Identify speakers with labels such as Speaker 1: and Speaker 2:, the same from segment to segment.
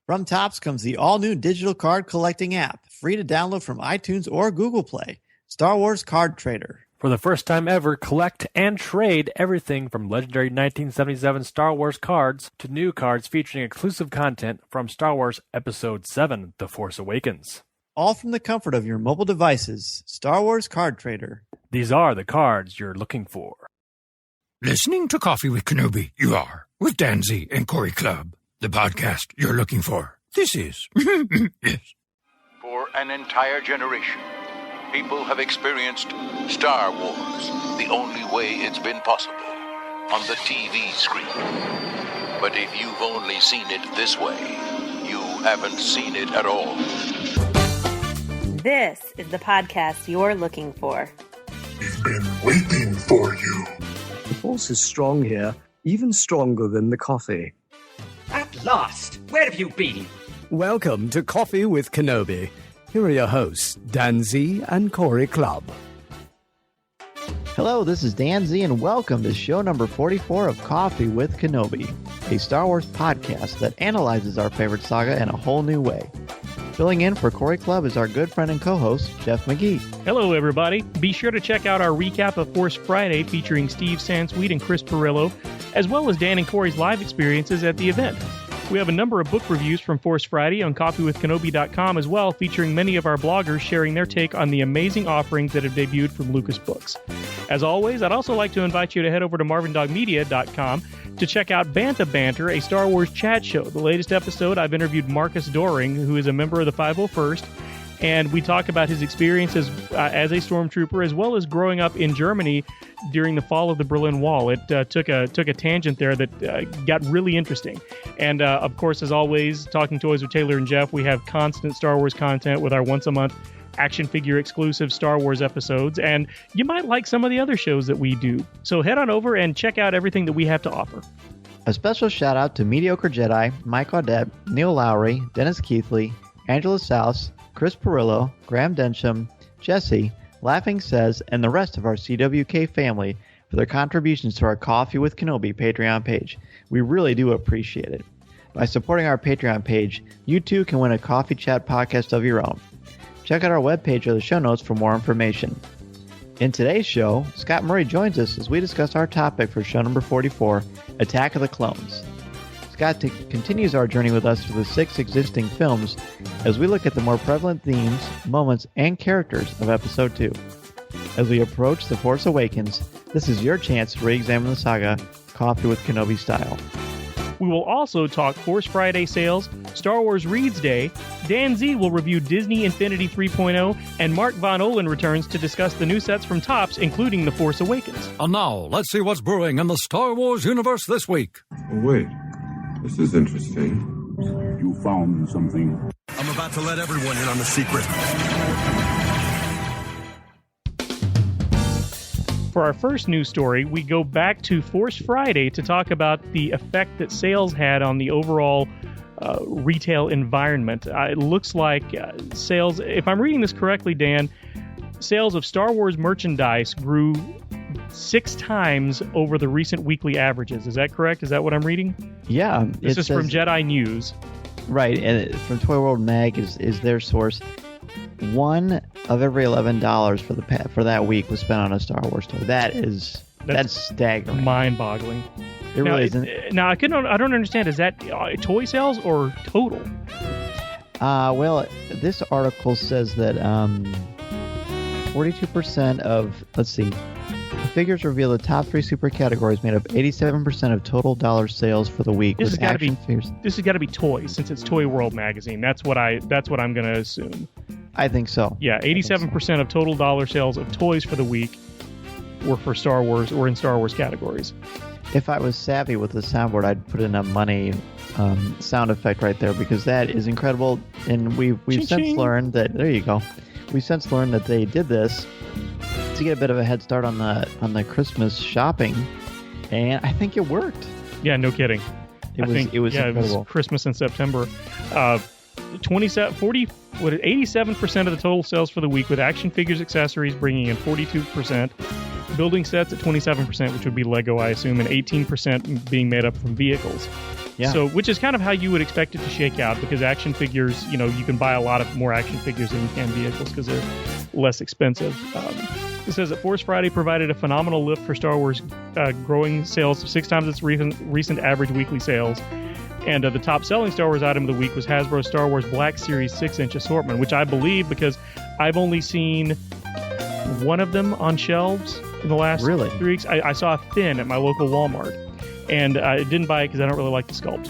Speaker 1: From Topps comes the all-new digital card collecting app, free to download from iTunes or Google Play. Star Wars Card Trader.
Speaker 2: For the first time ever, collect and trade everything from legendary 1977 Star Wars cards to new cards featuring exclusive content from Star Wars Episode 7, The Force Awakens.
Speaker 1: All from the comfort of your mobile devices. Star Wars Card Trader.
Speaker 2: These are the cards you're looking for.
Speaker 3: Listening to Coffee with Kenobi, you are, with Dan Z and Corey Clubb, the podcast you're looking for. This is, yes.
Speaker 4: For an entire generation, people have experienced Star Wars the only way it's been possible, on the TV screen. But if you've only seen it this way, you haven't seen it at all.
Speaker 5: This is the podcast you're looking for.
Speaker 6: We've been waiting for you.
Speaker 7: The Force is strong here, even stronger than the coffee.
Speaker 8: At last! Where have you been?
Speaker 7: Welcome to Coffee with Kenobi. Here are your hosts, Dan Z and Corey Clubb.
Speaker 1: Hello, this is Dan Z, and welcome to show number 44 of Coffee with Kenobi, a Star Wars podcast that analyzes our favorite saga in a whole new way. Filling in for Corey Clubb is our good friend and co-host, Jeff McGee.
Speaker 9: Hello, everybody. Be sure to check out our recap of Force Friday featuring Steve Sansweet and Chris Pirillo, as well as Dan and Corey's live experiences at the event. We have a number of book reviews from Force Friday on coffeewithkenobi.com as well, featuring many of our bloggers sharing their take on the amazing offerings that have debuted from Lucas Books. As always, I'd also like to invite you to head over to marvindogmedia.com to check out Bantha Banter, a Star Wars chat show. The latest episode, I've interviewed Marcus Doring, who is a member of the 501st, and we talk about his experiences as a stormtrooper, as well as growing up in Germany during the fall of the Berlin Wall. It took a tangent there that got really interesting. And of course, as always, Talking Toys with Taylor and Jeff, we have constant Star Wars content with our once-a-month action figure exclusive Star Wars episodes, and you might like some of the other shows that we do. So head on over and check out everything that we have to offer.
Speaker 1: A special shout out to Mediocre Jedi, Mike Audette, Neil Lowry, Dennis Keithley, Angela Souse, Chris Pirillo, Graham Densham, Jesse, Laughing Says, and the rest of our CWK family for their contributions to our Coffee with Kenobi Patreon page. We really do appreciate it. By supporting our Patreon page, you too can win a coffee chat podcast of your own. Check out our webpage or the show notes for more information. In today's show, Scott Murray joins us as we discuss our topic for show number 44, Attack of the Clones. Scott continues our journey with us through the 6 existing films as we look at the more prevalent themes, moments, and characters of Episode 2. As we approach The Force Awakens, this is your chance to re-examine the saga, Coffee with Kenobi style.
Speaker 9: We will also talk Force Friday sales, Star Wars Reads Day, Dan Z will review Disney Infinity 3.0, and Mark Von Ohlen returns to discuss the new sets from Topps, including The Force Awakens.
Speaker 3: And now, let's see what's brewing in the Star Wars universe this week.
Speaker 6: Oh, wait. This is interesting.
Speaker 10: You found something.
Speaker 6: I'm about to let everyone in on the secret.
Speaker 9: For our first news story, we go back to Force Friday to talk about the effect that sales had on the overall retail environment. It looks like sales, if I'm reading this correctly, Dan, sales of Star Wars merchandise grew 6 times over the recent weekly averages. Is that correct? Is that what I'm reading?
Speaker 1: Yeah.
Speaker 9: This is from Jedi News.
Speaker 1: Right, and from Toy World Mag is their source. 1 of every $11 for that week was spent on a Star Wars toy. That's staggering.
Speaker 9: Mind-boggling.
Speaker 1: It really isn't.
Speaker 9: Now I don't understand. Is that toy sales or total?
Speaker 1: Well, this article says that 42% of, let's see, the figures reveal the top 3 super categories made up 87% of total dollar sales for the week.
Speaker 9: This has got to be toys, since it's Toy World magazine. That's what I'm going to assume.
Speaker 1: I think so.
Speaker 9: Yeah, 87% of total dollar sales of toys for the week were for Star Wars or in Star Wars categories.
Speaker 1: If I was savvy with the soundboard, I'd put in a money sound effect right there, because that is incredible. And we've since learned that, there you go. We've since learned that they did this to get a bit of a head start on the Christmas shopping, and I think it worked.
Speaker 9: Yeah, no kidding.
Speaker 1: It was incredible.
Speaker 9: It was Christmas in September. 87% of the total sales for the week, with action figures accessories bringing in 42%, building sets at 27%, which would be Lego, I assume, and 18% being made up from vehicles.
Speaker 1: Yeah.
Speaker 9: So, which is kind of how you would expect it to shake out, because action figures, you can buy a lot of more action figures than you can vehicles because they're less expensive. It says that Force Friday provided a phenomenal lift for Star Wars, growing sales 6 times its recent average weekly sales. And the top-selling Star Wars item of the week was Hasbro's Star Wars Black Series 6-inch assortment, which I believe, because I've only seen one of them on shelves in the last 3 weeks. I saw a Finn at my local Walmart. And I didn't buy it because I don't really like the sculpt.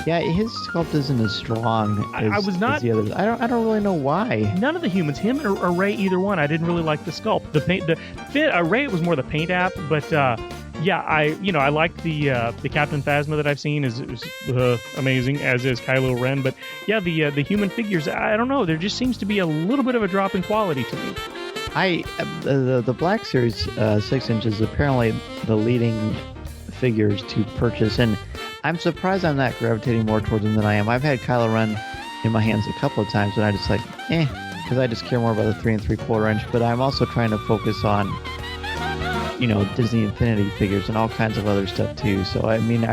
Speaker 1: Yeah, his sculpt isn't as strong as the others. I don't really know why.
Speaker 9: None of the humans, him or Rey, either one, I didn't really like the sculpt. The paint, Rey was more the paint app, but I like the Captain Phasma that I've seen is amazing, as is Kylo Ren. But yeah, the human figures, I don't know. There just seems to be a little bit of a drop in quality to me.
Speaker 1: The Black Series 6 inches apparently the leading figures to purchase, and I'm surprised I'm not gravitating more towards them than I am. I've had Kylo Ren in my hands a couple of times, and I just because I just care more about the 3 3/4 inch. But I'm also trying to focus on, Disney Infinity figures and all kinds of other stuff too. So I mean,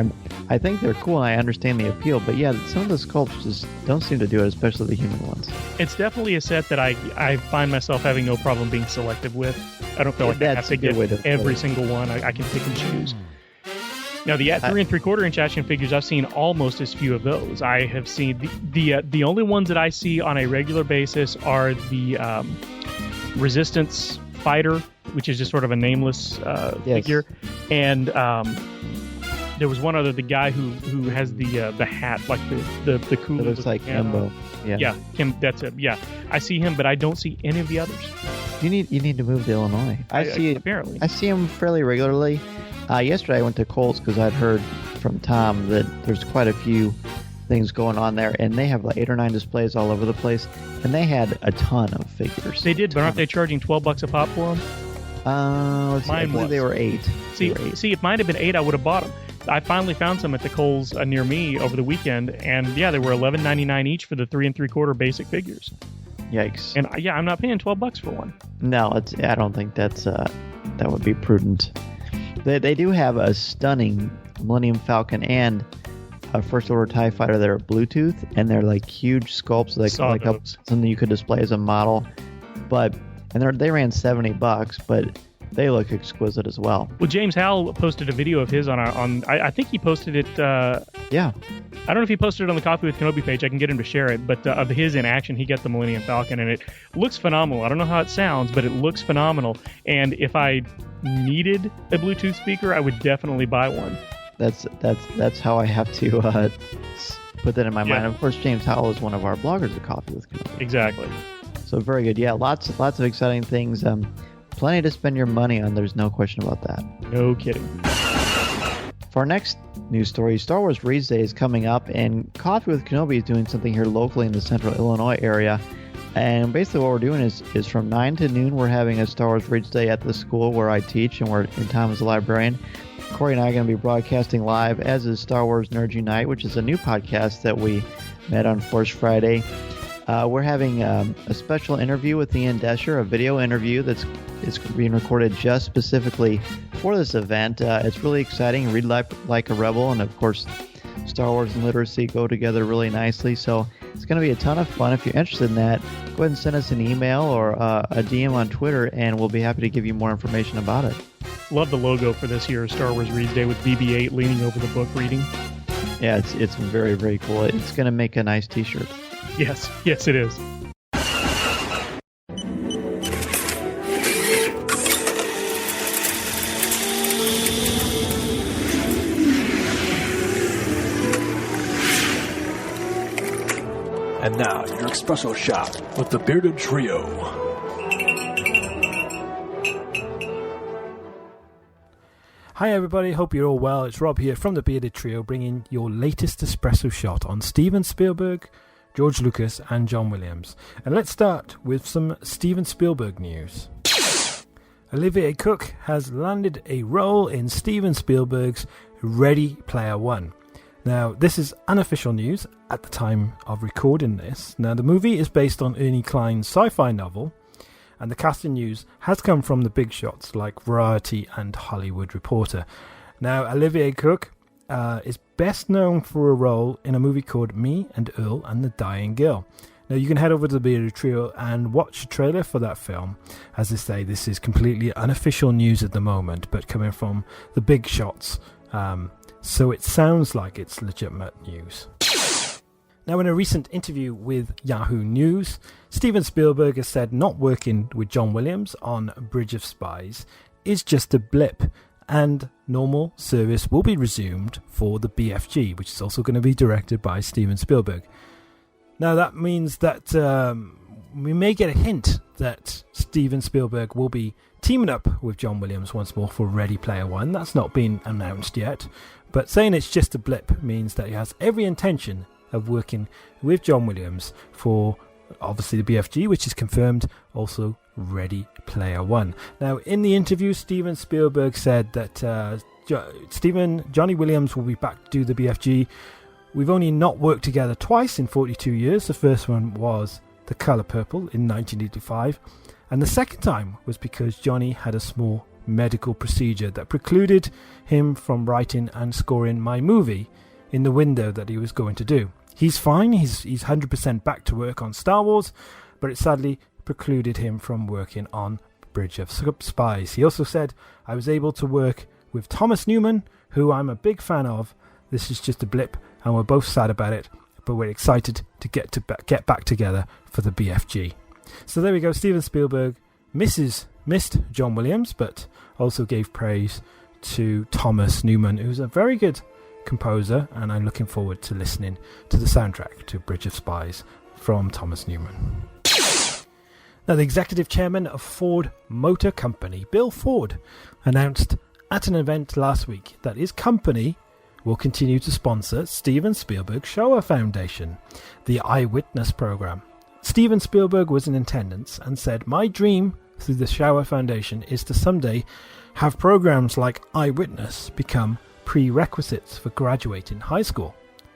Speaker 1: I think they're cool, and I understand the appeal. But yeah, some of the sculpts just don't seem to do it, especially the human ones.
Speaker 9: It's definitely a set that I find myself having no problem being selective with. I don't feel like I have to get every single one. I can pick and choose. Now, the 3 3/4 inch action figures, I've seen almost as few of those. I have seen the only ones that I see on a regular basis are the Resistance Fighter, which is just sort of a nameless figure, and there was one other, the guy who has the hat, like the cool.
Speaker 1: It looks like Kimbo.
Speaker 9: Yeah, Kim. That's it. Yeah, I see him, but I don't see any of the others.
Speaker 1: You need to move to Illinois.
Speaker 9: Apparently,
Speaker 1: I see him fairly regularly. Yesterday I went to Kohl's because I'd heard from Tom that there's quite a few things going on there, and they have like 8 or 9 displays all over the place, and they had a ton of figures.
Speaker 9: They did, but aren't they charging $12 a pop for them?
Speaker 1: I believe they were 8.
Speaker 9: See, if mine had been 8, I would have bought them. I finally found some at the Kohl's near me over the weekend, and yeah, they were $11.99 each for the 3 3/4 basic figures.
Speaker 1: Yikes!
Speaker 9: And I'm not paying $12 for one.
Speaker 1: No, I don't think that would be prudent. They do have a stunning Millennium Falcon and a First Order TIE Fighter that are Bluetooth, and they're like huge sculpts, like something you could display as a model. They ran $70, but they look exquisite as well.
Speaker 9: Well, James Howell posted a video of his I think he posted it.
Speaker 1: Yeah.
Speaker 9: I don't know if he posted it on the Coffee with Kenobi page. I can get him to share it. But of his in action, he got the Millennium Falcon, and it looks phenomenal. I don't know how it sounds, but it looks phenomenal. And if I needed a Bluetooth speaker, I would definitely buy one.
Speaker 1: That's how I have to put that in my mind. Of course, James Howell is one of our bloggers at Coffee with Kenobi.
Speaker 9: Exactly.
Speaker 1: So very good. Yeah, lots of exciting things. Plenty to spend your money on. There's no question about that.
Speaker 9: No kidding.
Speaker 1: For our next news story, Star Wars Reads Day is coming up, and Coffee with Kenobi is doing something here locally in the central Illinois area. And basically what we're doing is from 9 to noon, we're having a Star Wars Reads Day at the school where I teach, and Tom is the librarian. Corey and I are going to be broadcasting live, as is Star Wars Nerds Unite, which is a new podcast that we met on Force Friday. We're having a special interview with Ian Desher, a video interview that's being recorded just specifically for this event. It's really exciting. Read like a Rebel, and of course, Star Wars and literacy go together really nicely. So it's going to be a ton of fun. If you're interested in that, go ahead and send us an email or a DM on Twitter, and we'll be happy to give you more information about it.
Speaker 9: Love the logo for this year's Star Wars Reads Day with BB-8 leaning over the book reading.
Speaker 1: Yeah, it's very, very cool. It's going to make a nice t-shirt.
Speaker 9: Yes, it is.
Speaker 2: And now, your espresso shot with the Bearded Trio. Hi everybody, hope you're all well. It's Rob here from the Bearded Trio, bringing your latest espresso shot on Steven Spielberg, George Lucas and John Williams. And let's start with some Steven Spielberg news. Olivier Cook has landed a role in Steven Spielberg's Ready Player One. Now, this is unofficial news at the time of recording this. Now, the movie is based on Ernie Klein's sci-fi novel, and the casting news has come from the big shots like Variety and Hollywood Reporter. Now, Olivier Cook is best known for a role in a movie called Me and Earl and the Dying Girl. Now, you can head over to the Bearded Trio and watch the trailer for that film. As I say, this is completely unofficial news at the moment, but coming from the big shots, so it sounds like it's legitimate news. Now, in a recent interview with Yahoo News, Steven Spielberg has said not working with John Williams on Bridge of Spies is just a blip, and normal service will be resumed for the BFG, which is also going to be directed by Steven Spielberg. Now, that means that we may get a hint that Steven Spielberg will be teaming up with John Williams once more for Ready Player One. That's not been announced yet, but saying it's just a blip means that he has every intention of working with John Williams for, obviously, the BFG, which is confirmed, also Ready Player One. Now, in the interview, Steven Spielberg said that Johnny Williams will be back to do the BFG. We've only not worked together twice in 42 years. The first one was The Colour Purple in 1985, and the second time was because Johnny had a small medical procedure that precluded him from writing and scoring my movie in the window that he was going to do. He's fine, he's 100% back to work on Star Wars, but it sadly precluded him from working on Bridge of Spies. He also said, I was able to work with Thomas Newman, who I'm a big fan of. This is just a blip, and we're both sad about it, but we're excited to get back together for the BFG. So there we go. Steven Spielberg missed John Williams, but also gave praise to Thomas Newman, who's a very good composer, and I'm looking forward to listening to the soundtrack to Bridge of Spies from Thomas Newman. Now, the executive chairman of Ford Motor Company, Bill Ford, announced at an event last week that his company will continue to sponsor Steven Spielberg's Shoah Foundation, the Eyewitness program. Steven Spielberg was in attendance and said, my dream through the Shoah Foundation is to someday have programs like Eyewitness become prerequisites for graduating high school,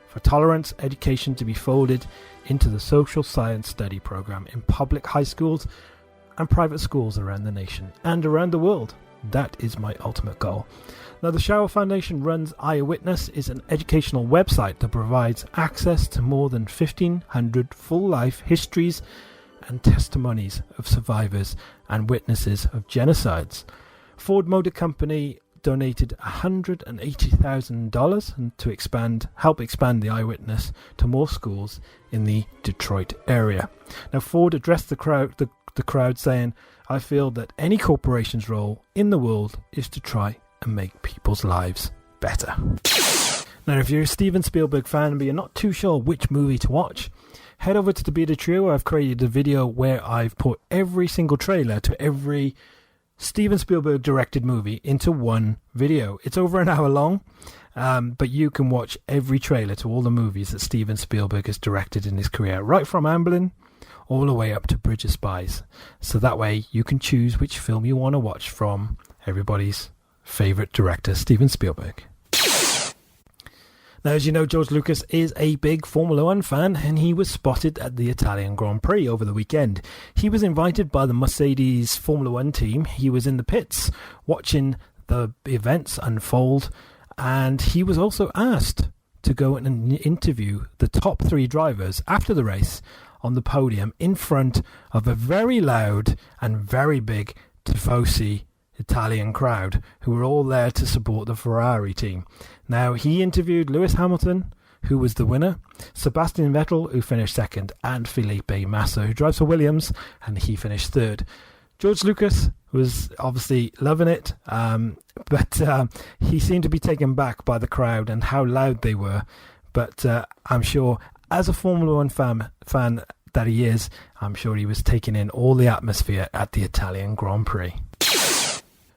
Speaker 2: for tolerance education to be folded into the social science study program in public high schools and private schools around the nation and around the world. That is my ultimate goal. Now, the Shoah Foundation runs Eyewitness is an educational website that provides access to more than 1,500 full-life histories and testimonies of survivors and witnesses of genocides. Ford Motor Company donated $180,000 to help expand the Eyewitness to more schools in the Detroit area. Now, Ford addressed the crowd saying, I feel that any corporation's role in the world is to try and make people's lives better. Now, if you're a Steven Spielberg fan but you're not too sure which movie to watch, head over to the Bearded Trio. I've created a video where I've put every single trailer to every Steven Spielberg directed movie into one video. It's over an hour long, but you can watch every trailer to all the movies that Steven Spielberg has directed in his career, right from Amblin all the way up to Bridge of Spies. So that way you can choose which film you want to watch from everybody's favourite director, Steven Spielberg. Now, as you know, George Lucas is a big Formula One fan, and he was spotted at the Italian Grand Prix over the weekend. He was invited by the Mercedes Formula One team. He was in the pits watching the events unfold, and he was also asked to go and interview the top three drivers after the race on the podium in front of a very loud and very big Tifosi Italian crowd who were all there to support the Ferrari team. Now, he interviewed Lewis Hamilton, who was the winner, Sebastian Vettel, who finished second, and Felipe Massa, who drives for Williams, and he finished third. George Lucas was obviously loving it, but he seemed to be taken back by the crowd and how loud they were. But I'm sure, as a Formula One fan that he is, I'm sure he was taking in all the atmosphere at the Italian Grand Prix.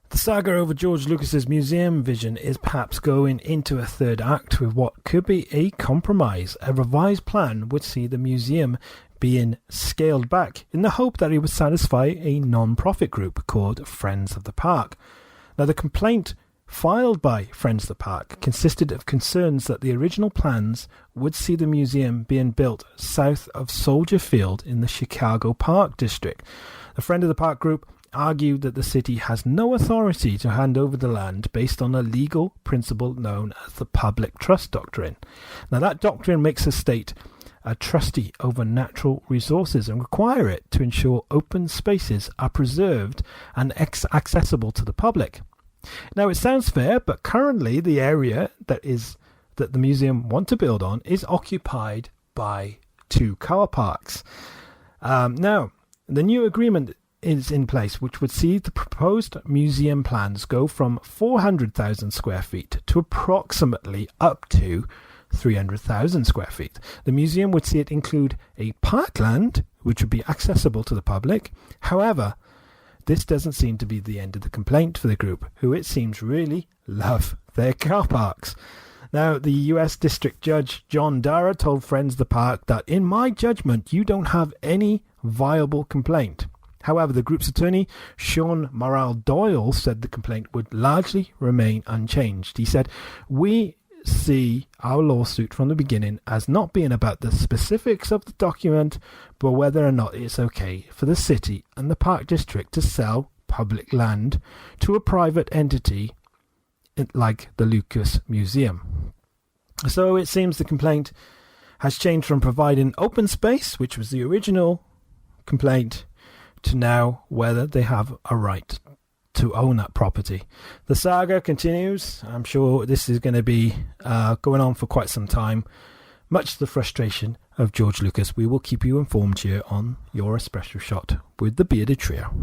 Speaker 2: The saga over George Lucas's museum vision is perhaps going into a third act with what could be a compromise. A revised plan would see the museum being scaled back in the hope that it would satisfy a non-profit group called Friends of the Park. Now, the complaint filed by Friends of the Park consisted of concerns that the original plans would see the museum being built south of Soldier Field in the Chicago Park District. The Friend of the Park group argued that the city has no authority to hand over the land based on a legal principle known as the public trust doctrine. Now, that doctrine makes a state a trustee over natural resources and require it to ensure open spaces are preserved and accessible to the public. Now, it sounds fair, but currently the area that the museum want to build on is occupied by 2 car parks. Now, the new agreement is in place, which would see the proposed museum plans go from 400,000 square feet to approximately up to 300,000 square feet. The museum would see it include a parkland, which would be accessible to the public. However, this doesn't seem to be the end of the complaint for the group, who it seems really love their car parks. Now, the US District Judge John Dara told Friends of the Park that, in my judgment, you don't have any viable complaint. However, the group's attorney, Sean Morrell Doyle, said the complaint would largely remain unchanged. He said, "We see our lawsuit from the beginning as not being about the specifics of the document, but whether or not it's okay for the city and the park district to sell public land to a private entity like the Lucas Museum." So it seems the complaint has changed from providing open space, which was the original complaint, to now whether they have a right to own that property. The saga continues. I'm sure this is going to be going on for quite some time, much to the frustration of George Lucas. We will keep you informed here on your Espresso Shot with the Bearded Trio.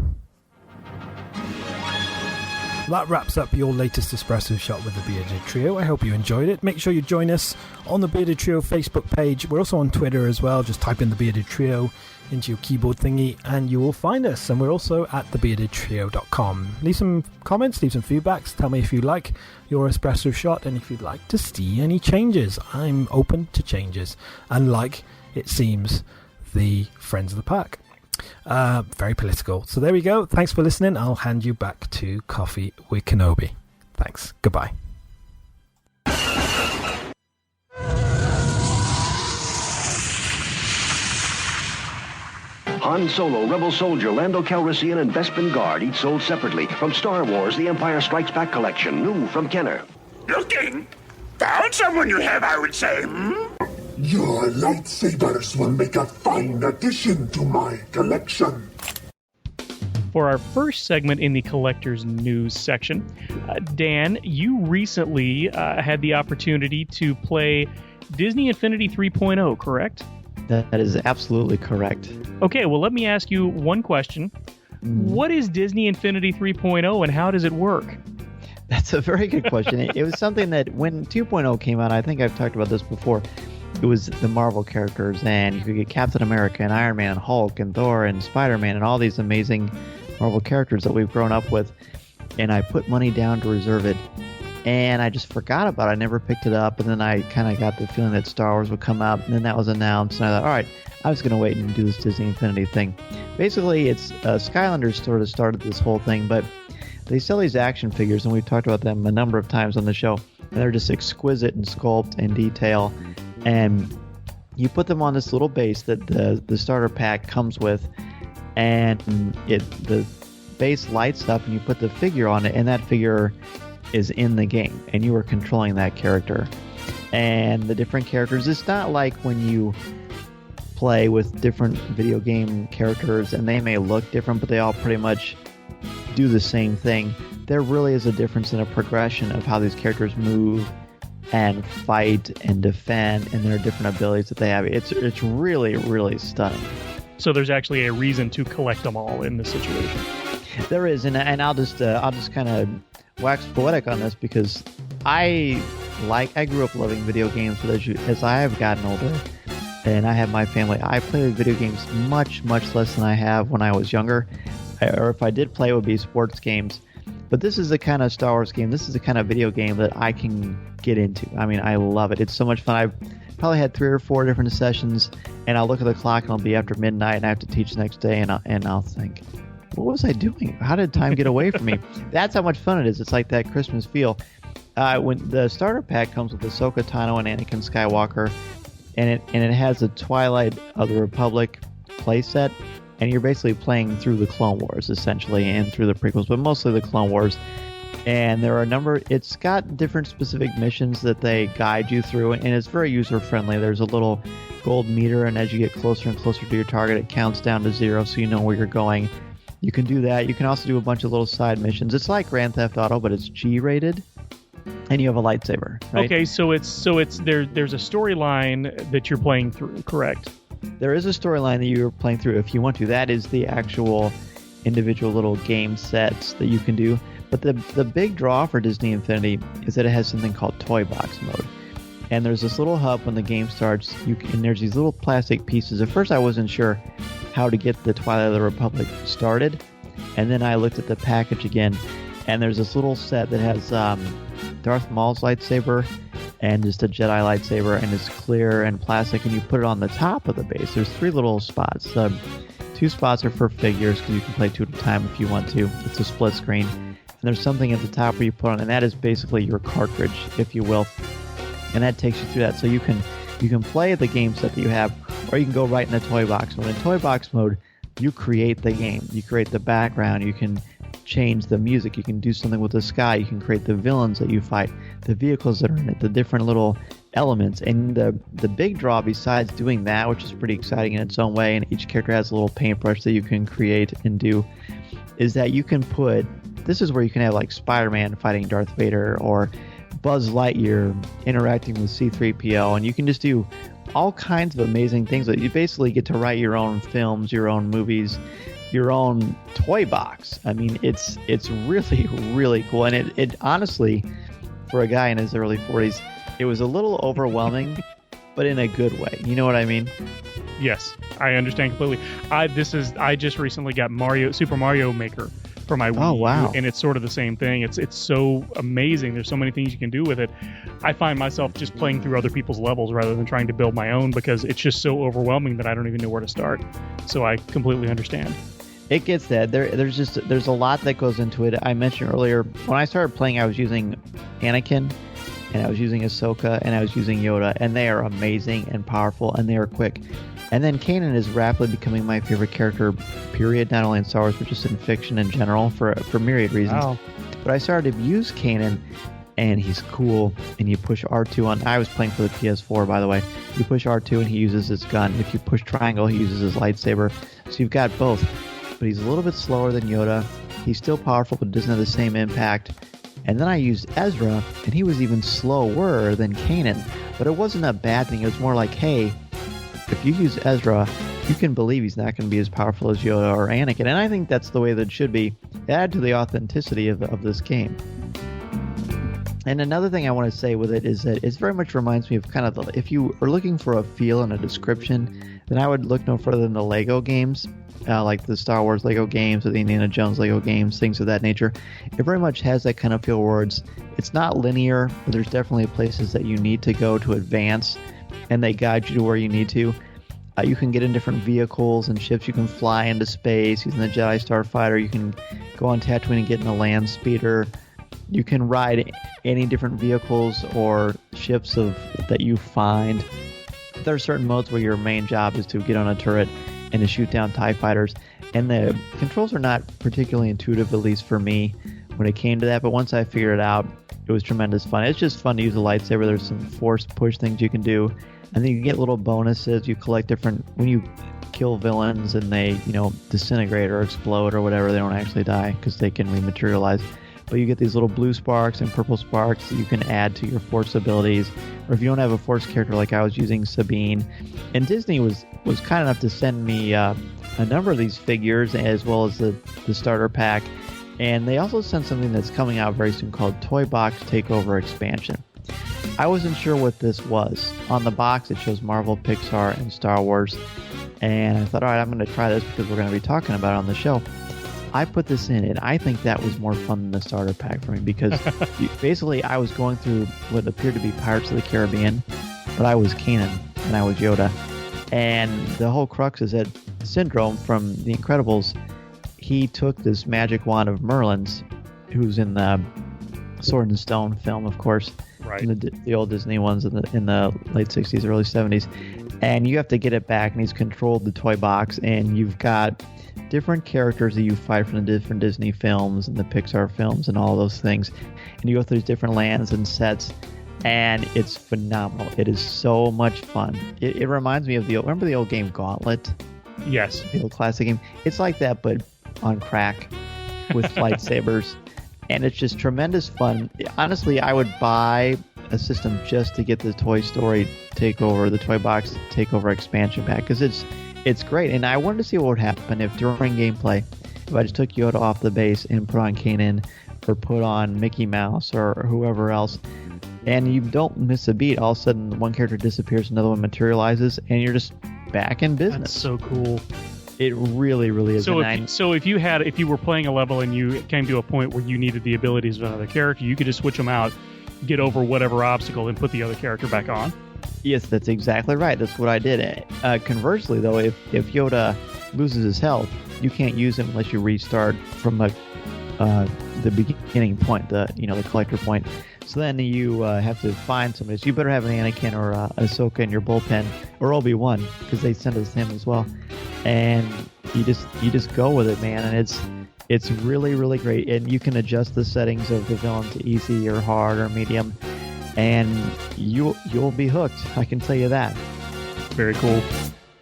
Speaker 2: That wraps up your latest Espresso Shot with the Bearded Trio. I hope you enjoyed it. Make sure you join us on the Bearded Trio Facebook page. We're also on Twitter as well. Just type in the Bearded Trio into your keyboard thingy and you will find us. And we're also at thebeardedtrio.com. Leave some comments, leave some feedbacks. Tell me if you like your Espresso Shot and if you'd like to see any changes. I'm open to changes, unlike, it seems, the Friends of the Park. Very political. So there we go. Thanks for listening. I'll hand you back to Coffee with Kenobi. Thanks. Goodbye.
Speaker 11: Han Solo, Rebel Soldier, Lando Calrissian, and Bespin Guard, each sold separately. From Star Wars, The Empire Strikes Back collection, new from Kenner.
Speaker 3: Looking? Found someone you have, I would say,
Speaker 6: Your lightsabers will make a fine addition to my collection.
Speaker 9: For our first segment in the Collector's News section, Dan, you recently had the opportunity to play Disney Infinity 3.0, correct?
Speaker 1: That is absolutely correct.
Speaker 9: Okay, well, let me ask you one question. What is Disney Infinity 3.0 and how does it work?
Speaker 1: That's a very good question. It was something that when 2.0 came out, I think I've talked about this before, it was the Marvel characters, and you could get Captain America and Iron Man and Hulk and Thor and Spider-Man and all these amazing Marvel characters that we've grown up with. And I put money down to reserve it, and I just forgot about it. I never picked it up, and then I kind of got the feeling that Star Wars would come out, and then that was announced, and I thought, all right, I was going to wait and do this Disney Infinity thing. Basically, it's Skylanders sort of started this whole thing, but they sell these action figures, and we've talked about them a number of times on the show, and they're just exquisite in sculpt and detail, and you put them on this little base that the starter pack comes with, and the base lights up, and you put the figure on it, and that figure is in the game, and you are controlling that character. And the different characters, it's not like when you play with different video game characters, and they may look different, but they all pretty much do the same thing. There really is a difference in a progression of how these characters move and fight and defend, and their different abilities that they have. It's really, really stunning.
Speaker 9: So there's actually a reason to collect them all in this situation.
Speaker 1: There is, and I'll just kind of wax poetic on this, because I grew up loving video games, but as I have gotten older and I have my family, I play video games much, much less than I have when I was younger. Or if I did play, it would be sports games. But this is the kind of Star Wars game, this is the kind of video game that I can get into. I mean, I love it. It's so much fun. I've probably had 3 or 4 different sessions, and I'll look at the clock and it'll be after midnight, and I have to teach the next day, and I'll think, what was I doing? How did time get away from me? That's how much fun it is. It's like that Christmas feel. When the starter pack comes with Ahsoka Tano and Anakin Skywalker, and it has a Twilight of the Republic playset, and you're basically playing through the Clone Wars, essentially, and through the prequels, but mostly the Clone Wars. And there are a number, it's got different specific missions that they guide you through, and it's very user-friendly. There's a little gold meter, and as you get closer and closer to your target, it counts down to 0 so you know where you're going. You can do that. You can also do a bunch of little side missions. It's like Grand Theft Auto, but it's G-rated, and you have a lightsaber, right?
Speaker 9: Okay, so there's a storyline that you're playing through, correct?
Speaker 1: There is a storyline that you're playing through if you want to. That is the actual individual little game sets that you can do. But the big draw for Disney Infinity is that it has something called Toy Box mode. And there's this little hub when the game starts, and there's these little plastic pieces. At first I wasn't sure how to get the Twilight of the Republic started, and then I looked at the package again, and there's this little set that has Darth Maul's lightsaber and just a Jedi lightsaber, and it's clear and plastic, and you put it on the top of the base. There's 3 little spots. 2 spots are for figures because you can play 2 at a time if you want to. It's a split screen. And there's something at the top where you put on, and that is basically your cartridge, if you will. And that takes you through that. So you can play the game set that you have, or you can go right in the Toy Box mode. In Toy Box mode, you create the game. You create the background. You can change the music. You can do something with the sky. You can create the villains that you fight, the vehicles that are in it, the different little elements. And the big draw besides doing that, which is pretty exciting in its own way, and each character has a little paintbrush that you can create and do, is that you can put... This is where you can have like Spider-Man fighting Darth Vader, or Buzz Lightyear interacting with C-3PO, and you can just do all kinds of amazing things. You basically get to write your own films, your own movies, your own toy box. I mean, it's really, really cool. And it honestly, for a guy in his early 40s, it was a little overwhelming, but in a good way. You know what I mean?
Speaker 9: Yes, I understand completely. I just recently got Super Mario Maker for my Wii.
Speaker 1: Oh, wow.
Speaker 9: And it's sort of the same thing. It's so amazing. There's so many things you can do with it. I find myself just playing through other people's levels rather than trying to build my own, because it's just so overwhelming that I don't even know where to start. So I completely understand.
Speaker 1: It gets that. There's a lot that goes into it. I mentioned earlier, when I started playing, I was using Anakin, and I was using Ahsoka, and I was using Yoda, and they are amazing and powerful, and they are quick. And then Kanan is rapidly becoming my favorite character, period, not only in Star Wars, but just in fiction in general, for myriad reasons.
Speaker 9: Wow.
Speaker 1: But I started to use Kanan, and he's cool, and you push R2 on... I was playing for the PS4, by the way. You push R2, and he uses his gun. If you push triangle, he uses his lightsaber. So you've got both. But he's a little bit slower than Yoda. He's still powerful, but doesn't have the same impact. And then I used Ezra, and he was even slower than Kanan. But it wasn't a bad thing. It was more like, hey... If you use Ezra, you can believe he's not going to be as powerful as Yoda or Anakin. And I think that's the way that it should be. Add to the authenticity of this game. And another thing I want to say with it is that it very much reminds me of kind of if you are looking for a feel and a description, then I would look no further than the Lego games, like the Star Wars Lego games or the Indiana Jones Lego games, things of that nature. It very much has that kind of feel where it's not linear, but there's definitely places that you need to go to advance, and they guide you to where you need to. You can get in different vehicles and ships. You can fly into space using the Jedi Starfighter. You can go on Tatooine and get in a land speeder. You can ride any different vehicles or ships that you find. There are certain modes where your main job is to get on a turret and to shoot down TIE fighters. And the controls are not particularly intuitive, at least for me, when it came to that. But once I figured it out, it was tremendous fun. It's just fun to use a lightsaber. There's some force push things you can do. And then you get little bonuses. You collect different... When you kill villains and they, disintegrate or explode or whatever, they don't actually die because they can rematerialize. But you get these little blue sparks and purple sparks that you can add to your force abilities. Or if you don't have a force character like I was using Sabine. And Disney was kind enough to send me a number of these figures as well as the starter pack. And they also sent something that's coming out very soon called Toy Box Takeover Expansion. I wasn't sure what this was. On the box, it shows Marvel, Pixar, and Star Wars. And I thought, all right, I'm going to try this because we're going to be talking about it on the show. I put this in, and I think that was more fun than the starter pack for me because basically I was going through what appeared to be Pirates of the Caribbean, but I was Kanan, and I was Yoda. And the whole crux is that Syndrome from The Incredibles, he took this magic wand of Merlin's, who's in the Sword and Stone film, of course,
Speaker 9: right,
Speaker 1: in the old Disney ones in the late 60s, early 70s, and you have to get it back, and he's controlled the toy box, and you've got different characters that you fight from the different Disney films and the Pixar films and all those things, and you go through these different lands and sets, and it's phenomenal. It is so much fun. It reminds me of remember the old game Gauntlet?
Speaker 9: Yes.
Speaker 1: The old classic game. It's like that, but on crack with lightsabers, and it's just tremendous fun. Honestly, I would buy a system just to get the Toy Story Takeover, the Toy Box Takeover expansion pack, because it's great. And I wanted to see what would happen if during gameplay, if I just took Yoda off the base and put on Kanan or put on Mickey Mouse or whoever else, and you don't miss a beat. All of a sudden, one character disappears, another one materializes, and you're just back in business.
Speaker 9: That's so cool.
Speaker 1: It really, really is.
Speaker 9: So if you were playing a level and you came to a point where you needed the abilities of another character, you could just switch them out, get over whatever obstacle, and put the other character back on.
Speaker 1: Yes, that's exactly right. That's what I did. Conversely, though, if Yoda loses his health, you can't use him unless you restart from the beginning point, the collector point. So then you have to find somebody. So you better have an Anakin or Ahsoka in your bullpen, or Obi-Wan, because they send us him as well. And you just go with it, man. And it's really, really great. And you can adjust the settings of the villain to easy or hard or medium, and you'll be hooked. I can tell you that.
Speaker 9: Very cool.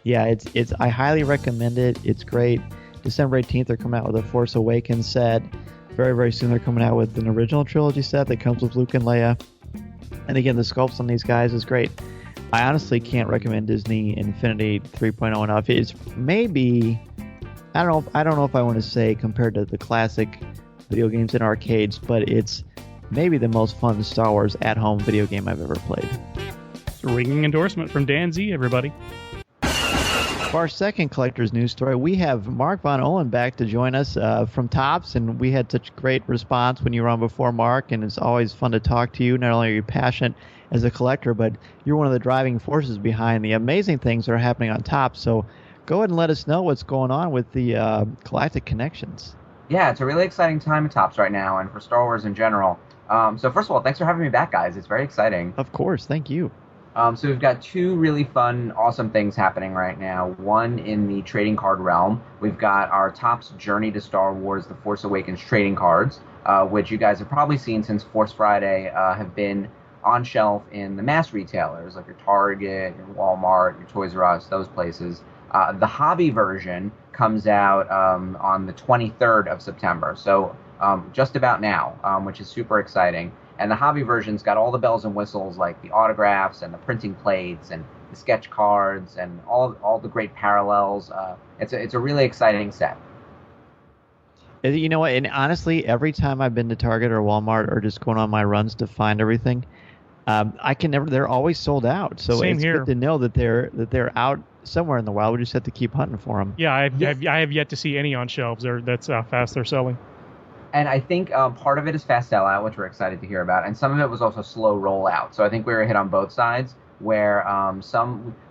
Speaker 1: Yeah, I highly recommend it. It's great. December 18th, they're coming out with a Force Awakens set. Very, very soon, they're coming out with an original trilogy set that comes with Luke and Leia. And again, the sculpts on these guys is great. I honestly can't recommend Disney Infinity 3.0 enough. It's maybe, I don't know if I want to say compared to the classic video games in arcades, but it's maybe the most fun Star Wars at-home video game I've ever played.
Speaker 9: It's a ringing endorsement from Dan Z, everybody.
Speaker 1: For our second collector's news story, we have Mark Von Ohlen back to join us from Topps, and we had such great response when you were on before, Mark, and it's always fun to talk to you. Not only are you passionate as a collector, but you're one of the driving forces behind the amazing things that are happening on Topps. So go ahead and let us know what's going on with the Galactic Connections.
Speaker 12: Yeah, it's a really exciting time at Topps right now, and for Star Wars in general. So first of all, thanks for having me back, guys. It's very exciting.
Speaker 1: Of course, thank you.
Speaker 12: So we've got two really fun, awesome things happening right now. One in the trading card realm. We've got our Topps Journey to Star Wars, The Force Awakens trading cards, which you guys have probably seen since Force Friday, have been on shelf in the mass retailers, like your Target, your Walmart, your Toys R Us, those places. The hobby version comes out on the 23rd of September, so just about now, which is super exciting. And the hobby version's got all the bells and whistles, like the autographs and the printing plates and the sketch cards and all the great parallels. It's a really exciting set.
Speaker 1: You know what? And honestly, every time I've been to Target or Walmart or just going on my runs to find everything, I can never. They're always sold out. So
Speaker 9: Same
Speaker 1: it's
Speaker 9: here.
Speaker 1: good to know that they're out somewhere in the wild. We just have to keep hunting for them.
Speaker 9: Yeah, I have yet to see any on shelves. That's how fast they're selling.
Speaker 12: And I think part of it is fast sellout, which we're excited to hear about, and some of it was also slow rollout. So I think we were hit on both sides, where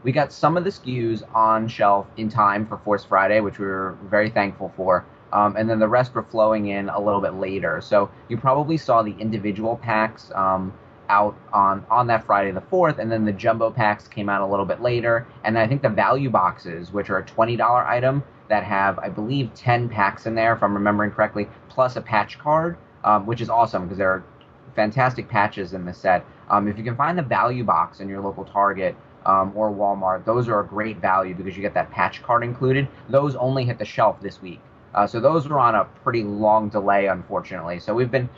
Speaker 12: we got some of the SKUs on shelf in time for Force Friday, which we were very thankful for, and then the rest were flowing in a little bit later. So you probably saw the individual packs out on that Friday the 4th, and then the jumbo packs came out a little bit later, and I think the value boxes, which are a $20 item, that have, I believe, 10 packs in there, if I'm remembering correctly, plus a patch card, which is awesome because there are fantastic patches in this set. If you can find the value box in your local Target or Walmart, those are a great value because you get that patch card included. Those only hit the shelf this week. So those were on a pretty long delay, unfortunately. So we've been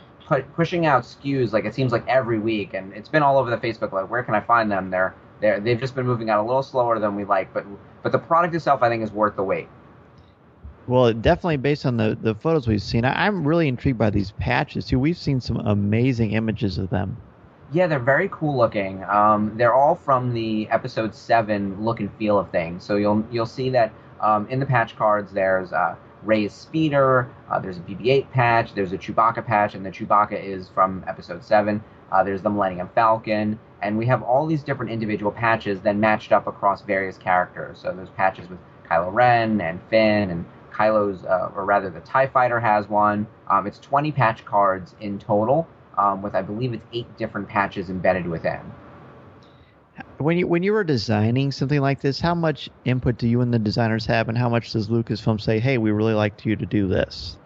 Speaker 12: pushing out SKUs, like it seems like every week, and it's been all over the Facebook, like, where can I find them? They've just been moving out a little slower than we like, but the product itself, I think, is worth the wait.
Speaker 1: Well, definitely based on the photos we've seen, I'm really intrigued by these patches, too. We've seen some amazing images of them.
Speaker 12: Yeah, they're very cool looking. They're all from the Episode 7 look and feel of things. So you'll see that in the patch cards, there's Rey's speeder, there's a BB-8 patch, there's a Chewbacca patch, and the Chewbacca is from Episode 7. There's the Millennium Falcon, and we have all these different individual patches then matched up across various characters. So there's patches with Kylo Ren and Finn and Kylo's, or rather the TIE Fighter has one. It's 20 patch cards in total, with I believe it's 8 different patches embedded within.
Speaker 1: When you were designing something like this, how much input do you and the designers have, and how much does Lucasfilm say, "Hey, we really like you to do this"?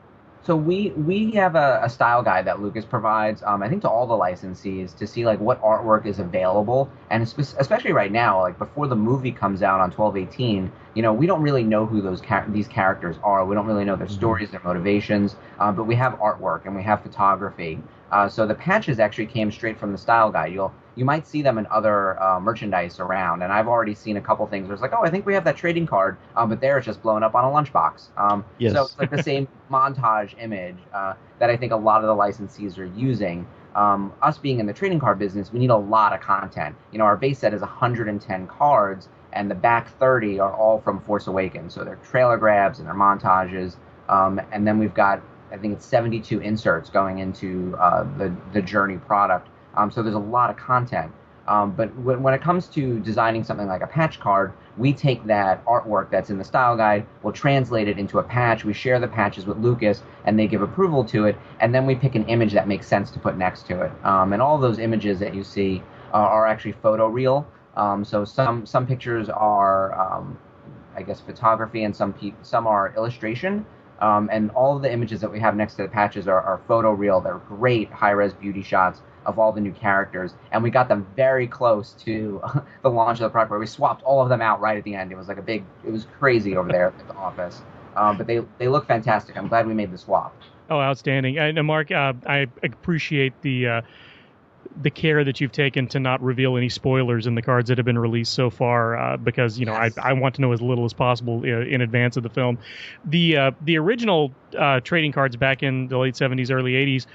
Speaker 12: So we have a style guide that Lucas provides, I think, to all the licensees to see like what artwork is available, and especially right now, like before the movie comes out on 12/18, we don't really know who these characters are. We don't really know their stories, their motivations, but we have artwork and we have photography. So the patches actually came straight from the style guide. You might see them in other merchandise around, and I've already seen a couple things where it's like, oh, I think we have that trading card, but there it's just blown up on a lunchbox.
Speaker 1: Yes.
Speaker 12: So it's like the same montage image that I think a lot of the licensees are using. Us being in the trading card business, we need a lot of content. Our base set is 110 cards, and the back 30 are all from Force Awakens. So they're trailer grabs and they're montages, and then we've got, I think it's 72 inserts going into the Journey product. So there's a lot of content. But when it comes to designing something like a patch card, we take that artwork that's in the style guide, we'll translate it into a patch, we share the patches with Lucas, and they give approval to it, and then we pick an image that makes sense to put next to it. And all those images that you see are actually photoreal. So some pictures are, I guess, photography, and some are illustration. And all of the images that we have next to the patches are photoreal. They're great high-res beauty shots of all the new characters, and we got them very close to the launch of the product, where we swapped all of them out right at the end. It was like it was crazy over there at the office. But they look fantastic. I'm glad we made the swap.
Speaker 9: Oh, outstanding. And Mark, I appreciate the care that you've taken to not reveal any spoilers in the cards that have been released so far, because yes. I want to know as little as possible in advance of the film. The original trading cards back in the late 70s, early 80s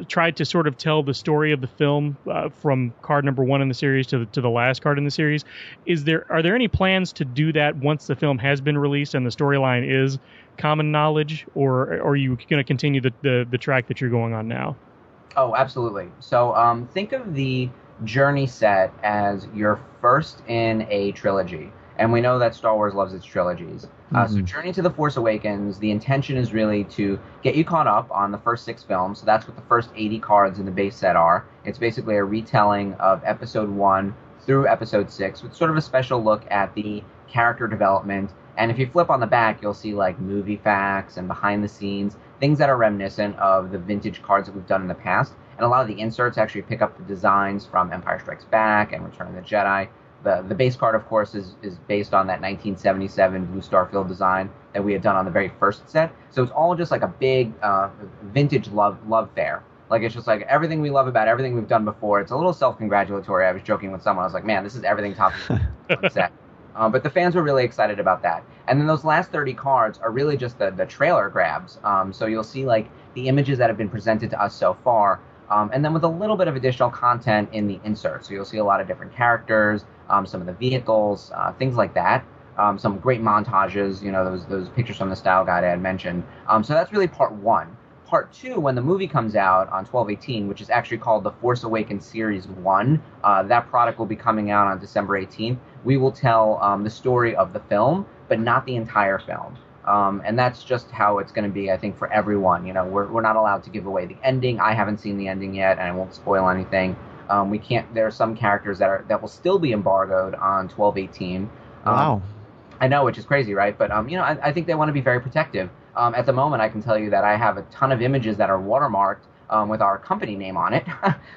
Speaker 9: tried to sort of tell the story of the film from card number 1 in the series to the last card in the series. Are there any plans to do that once the film has been released and the storyline is common knowledge, or are you going to continue the track that you're going on now?
Speaker 12: Oh, absolutely. So think of the Journey set as your first in a trilogy. And we know that Star Wars loves its trilogies. So Journey to the Force Awakens, the intention is really to get you caught up on the first 6 films. So that's what the first 80 cards in the base set are. It's basically a retelling of Episode 1 through Episode 6 with sort of a special look at the character development. And if you flip on the back, you'll see like movie facts and behind the scenes, things that are reminiscent of the vintage cards that we've done in the past. And a lot of the inserts actually pick up the designs from Empire Strikes Back and Return of the Jedi. The base card, of course, is based on that 1977 Blue Starfield design that we had done on the very first set. So it's all just like a big vintage love fair. Like, it's just like everything we love about everything we've done before. It's a little self-congratulatory. I was joking with someone. I was like, man, this is everything top of the set. But the fans were really excited about that. And then those last 30 cards are really just the trailer grabs. So you'll see like the images that have been presented to us so far. And then with a little bit of additional content in the insert. So you'll see a lot of different characters, some of the vehicles, things like that. Some great montages, those pictures from the style guide I had mentioned. So that's really part 1. Part 2, when the movie comes out on 12/18, which is actually called the Force Awakens Series 1, that product will be coming out on December 18th. We will tell the story of the film, but not the entire film. And that's just how it's going to be, I think, for everyone. We're not allowed to give away the ending. I haven't seen the ending yet, and I won't spoil anything. We can't. There are some characters that will still be embargoed on 12/18.
Speaker 1: Wow.
Speaker 12: I know, which is crazy, right? But I think they want to be very protective. At the moment, I can tell you that I have a ton of images that are watermarked with our company name on it.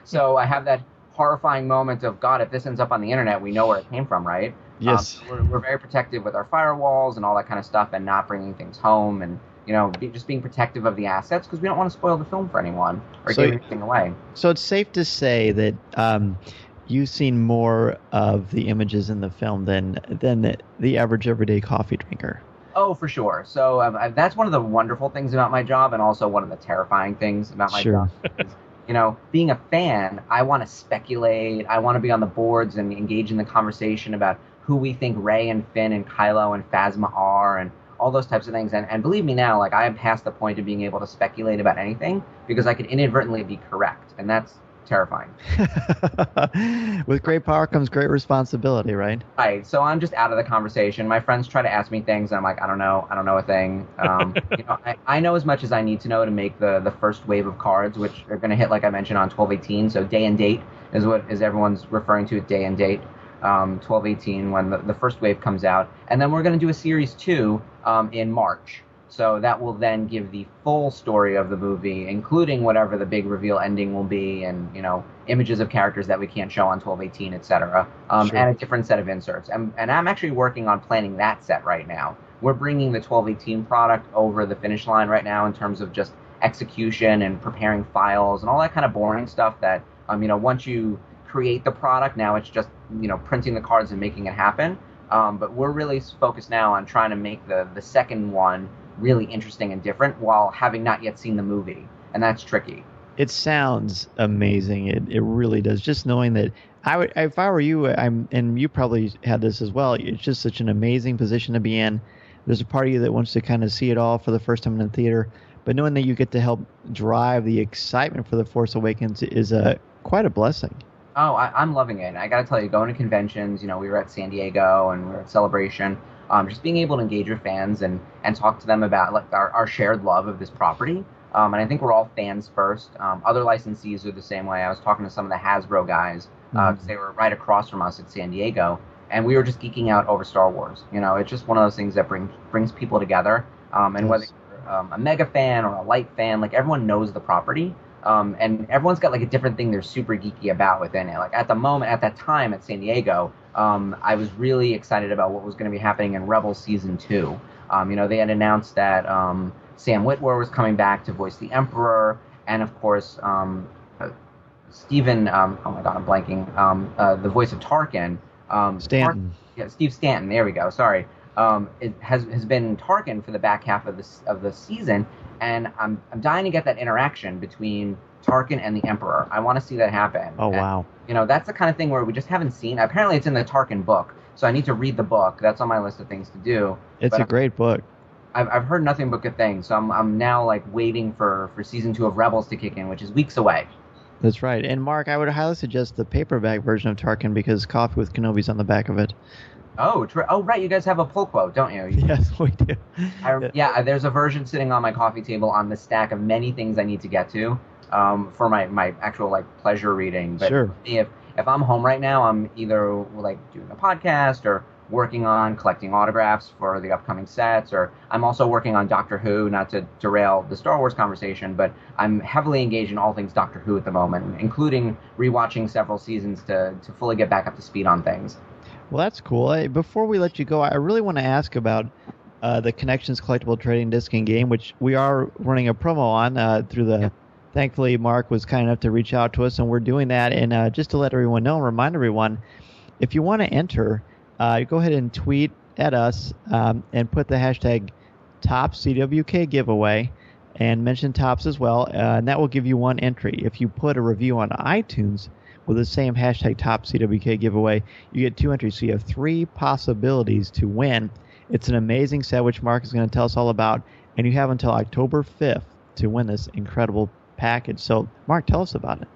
Speaker 12: So I have that horrifying moment of, God, if this ends up on the internet, we know where it came from, right?
Speaker 1: Yes.
Speaker 12: We're very protective with our firewalls and all that kind of stuff, and not bringing things home, and just being protective of the assets, because we don't want to spoil the film for anyone or give anything away.
Speaker 1: So it's safe to say that you've seen more of the images in the film than the average everyday coffee drinker.
Speaker 12: Oh, for sure. So that's one of the wonderful things about my job, and also one of the terrifying things about my job. Being a fan, I want to speculate. I want to be on the boards and engage in the conversation about who we think Rey and Finn and Kylo and Phasma are, and all those types of things. And believe me now, like, I am past the point of being able to speculate about anything, because I could inadvertently be correct, and that's terrifying.
Speaker 1: With great power comes great responsibility, right?
Speaker 12: Right. So I'm just out of the conversation. My friends try to ask me things, and I'm like, I don't know a thing. I know as much as I need to know to make the first wave of cards, which are going to hit, like I mentioned, on 12/18. So day and date is what everyone's referring to, day and date. 12/18 when the first wave comes out, and then we're going to do a series 2 in March. So that will then give the full story of the movie, including whatever the big reveal ending will be, and images of characters that we can't show on 12/18, etc.
Speaker 1: Sure.
Speaker 12: And a different set of inserts. And I'm actually working on planning that set right now. We're bringing the 12/18 product over the finish line right now in terms of just execution and preparing files and all that kind of boring stuff that once you create the product, now it's just printing the cards and making it happen. But we're really focused now on trying to make the second one really interesting and different while having not yet seen the movie, and that's tricky.
Speaker 1: It sounds amazing. It really does. Just knowing that if I were you, and you probably had this as well. It's just such an amazing position to be in. There's a part of you that wants to kind of see it all for the first time in the theater, but knowing that you get to help drive the excitement for The Force Awakens is quite a blessing.
Speaker 12: Oh, I'm loving it. I got to tell you, going to conventions, we were at San Diego and we were at Celebration. Just being able to engage with fans and talk to them about like our shared love of this property. And I think we're all fans first. Other licensees are the same way. I was talking to some of the Hasbro guys because they were right across from us at San Diego, and we were just geeking out over Star Wars. It's just one of those things that brings people together. And whether you're a mega fan or a light fan, like everyone knows the property. And everyone's got like a different thing they're super geeky about within it. Like at that time at San Diego, I was really excited about what was going to be happening in Rebels Season 2. They had announced that Sam Witwer was coming back to voice the Emperor, and of course, Stephen, oh my god, I'm blanking, the voice of Tarkin.
Speaker 1: Stanton.
Speaker 12: Steve Stanton, there we go, sorry. It has been Tarkin for the back half of the season, and I'm dying to get that interaction between Tarkin and the Emperor. I want to see that happen.
Speaker 1: Oh, wow.
Speaker 12: That's the kind of thing where we just haven't seen. Apparently it's in the Tarkin book, so I need to read the book. That's on my list of things to do.
Speaker 1: It's a great book.
Speaker 12: I've heard nothing but good things, so I'm now like waiting for Season 2 of Rebels to kick in, which is weeks away.
Speaker 1: That's right. And Mark, I would highly suggest the paperback version of Tarkin because Coffee with Kenobi's on the back of it.
Speaker 12: Oh, right. You guys have a pull quote, don't you?
Speaker 1: Yes, we do.
Speaker 12: There's a version sitting on my coffee table on the stack of many things I need to get to for my actual like pleasure reading. But
Speaker 1: sure.
Speaker 12: If I'm home right now, I'm either like doing a podcast or working on collecting autographs for the upcoming sets, or I'm also working on Doctor Who, not to derail the Star Wars conversation, but I'm heavily engaged in all things Doctor Who at the moment, including rewatching several seasons to fully get back up to speed on things.
Speaker 1: Well, that's cool. Before we let you go, I really want to ask about the Connections Collectible Trading Disc and Game, which we are running a promo on through the... Yep. Thankfully, Mark was kind enough to reach out to us, and we're doing that. And just to let everyone know and remind everyone, if you want to enter, go ahead and tweet at us and put the hashtag TOPSCWK giveaway and mention Tops as well, and that will give you one entry. If you put a review on iTunes with the same hashtag TOPSCWK giveaway, you get 2 entries. So you have 3 possibilities to win. It's an amazing set, which Mark is going to tell us all about, and you have until October 5th to win this incredible package. So, Mark, tell us about it.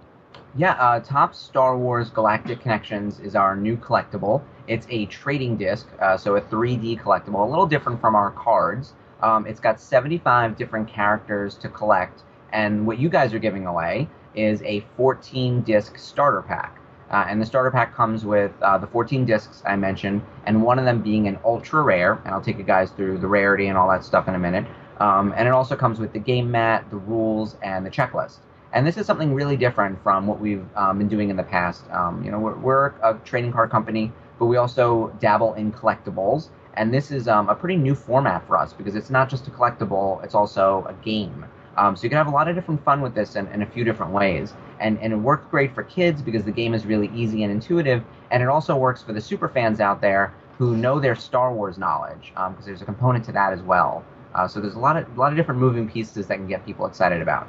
Speaker 12: Yeah, Top Star Wars Galactic Connections is our new collectible. It's a trading disc, so a 3D collectible, a little different from our cards. It's got 75 different characters to collect, and what you guys are giving away is a 14-disc starter pack. And the starter pack comes with the 14 discs I mentioned, and one of them being an ultra rare, and I'll take you guys through the rarity and all that stuff in a minute. And it also comes with the game mat, the rules, and the checklist. And this is something really different from what we've been doing in the past. We're a trading card company, but we also dabble in collectibles. And this is a pretty new format for us because it's not just a collectible, it's also a game. So you can have a lot of different fun with this in a few different ways. And it works great for kids because the game is really easy and intuitive. And it also works for the super fans out there who know their Star Wars knowledge, because there's a component to that as well. So there's a lot of different moving pieces that can get people excited about.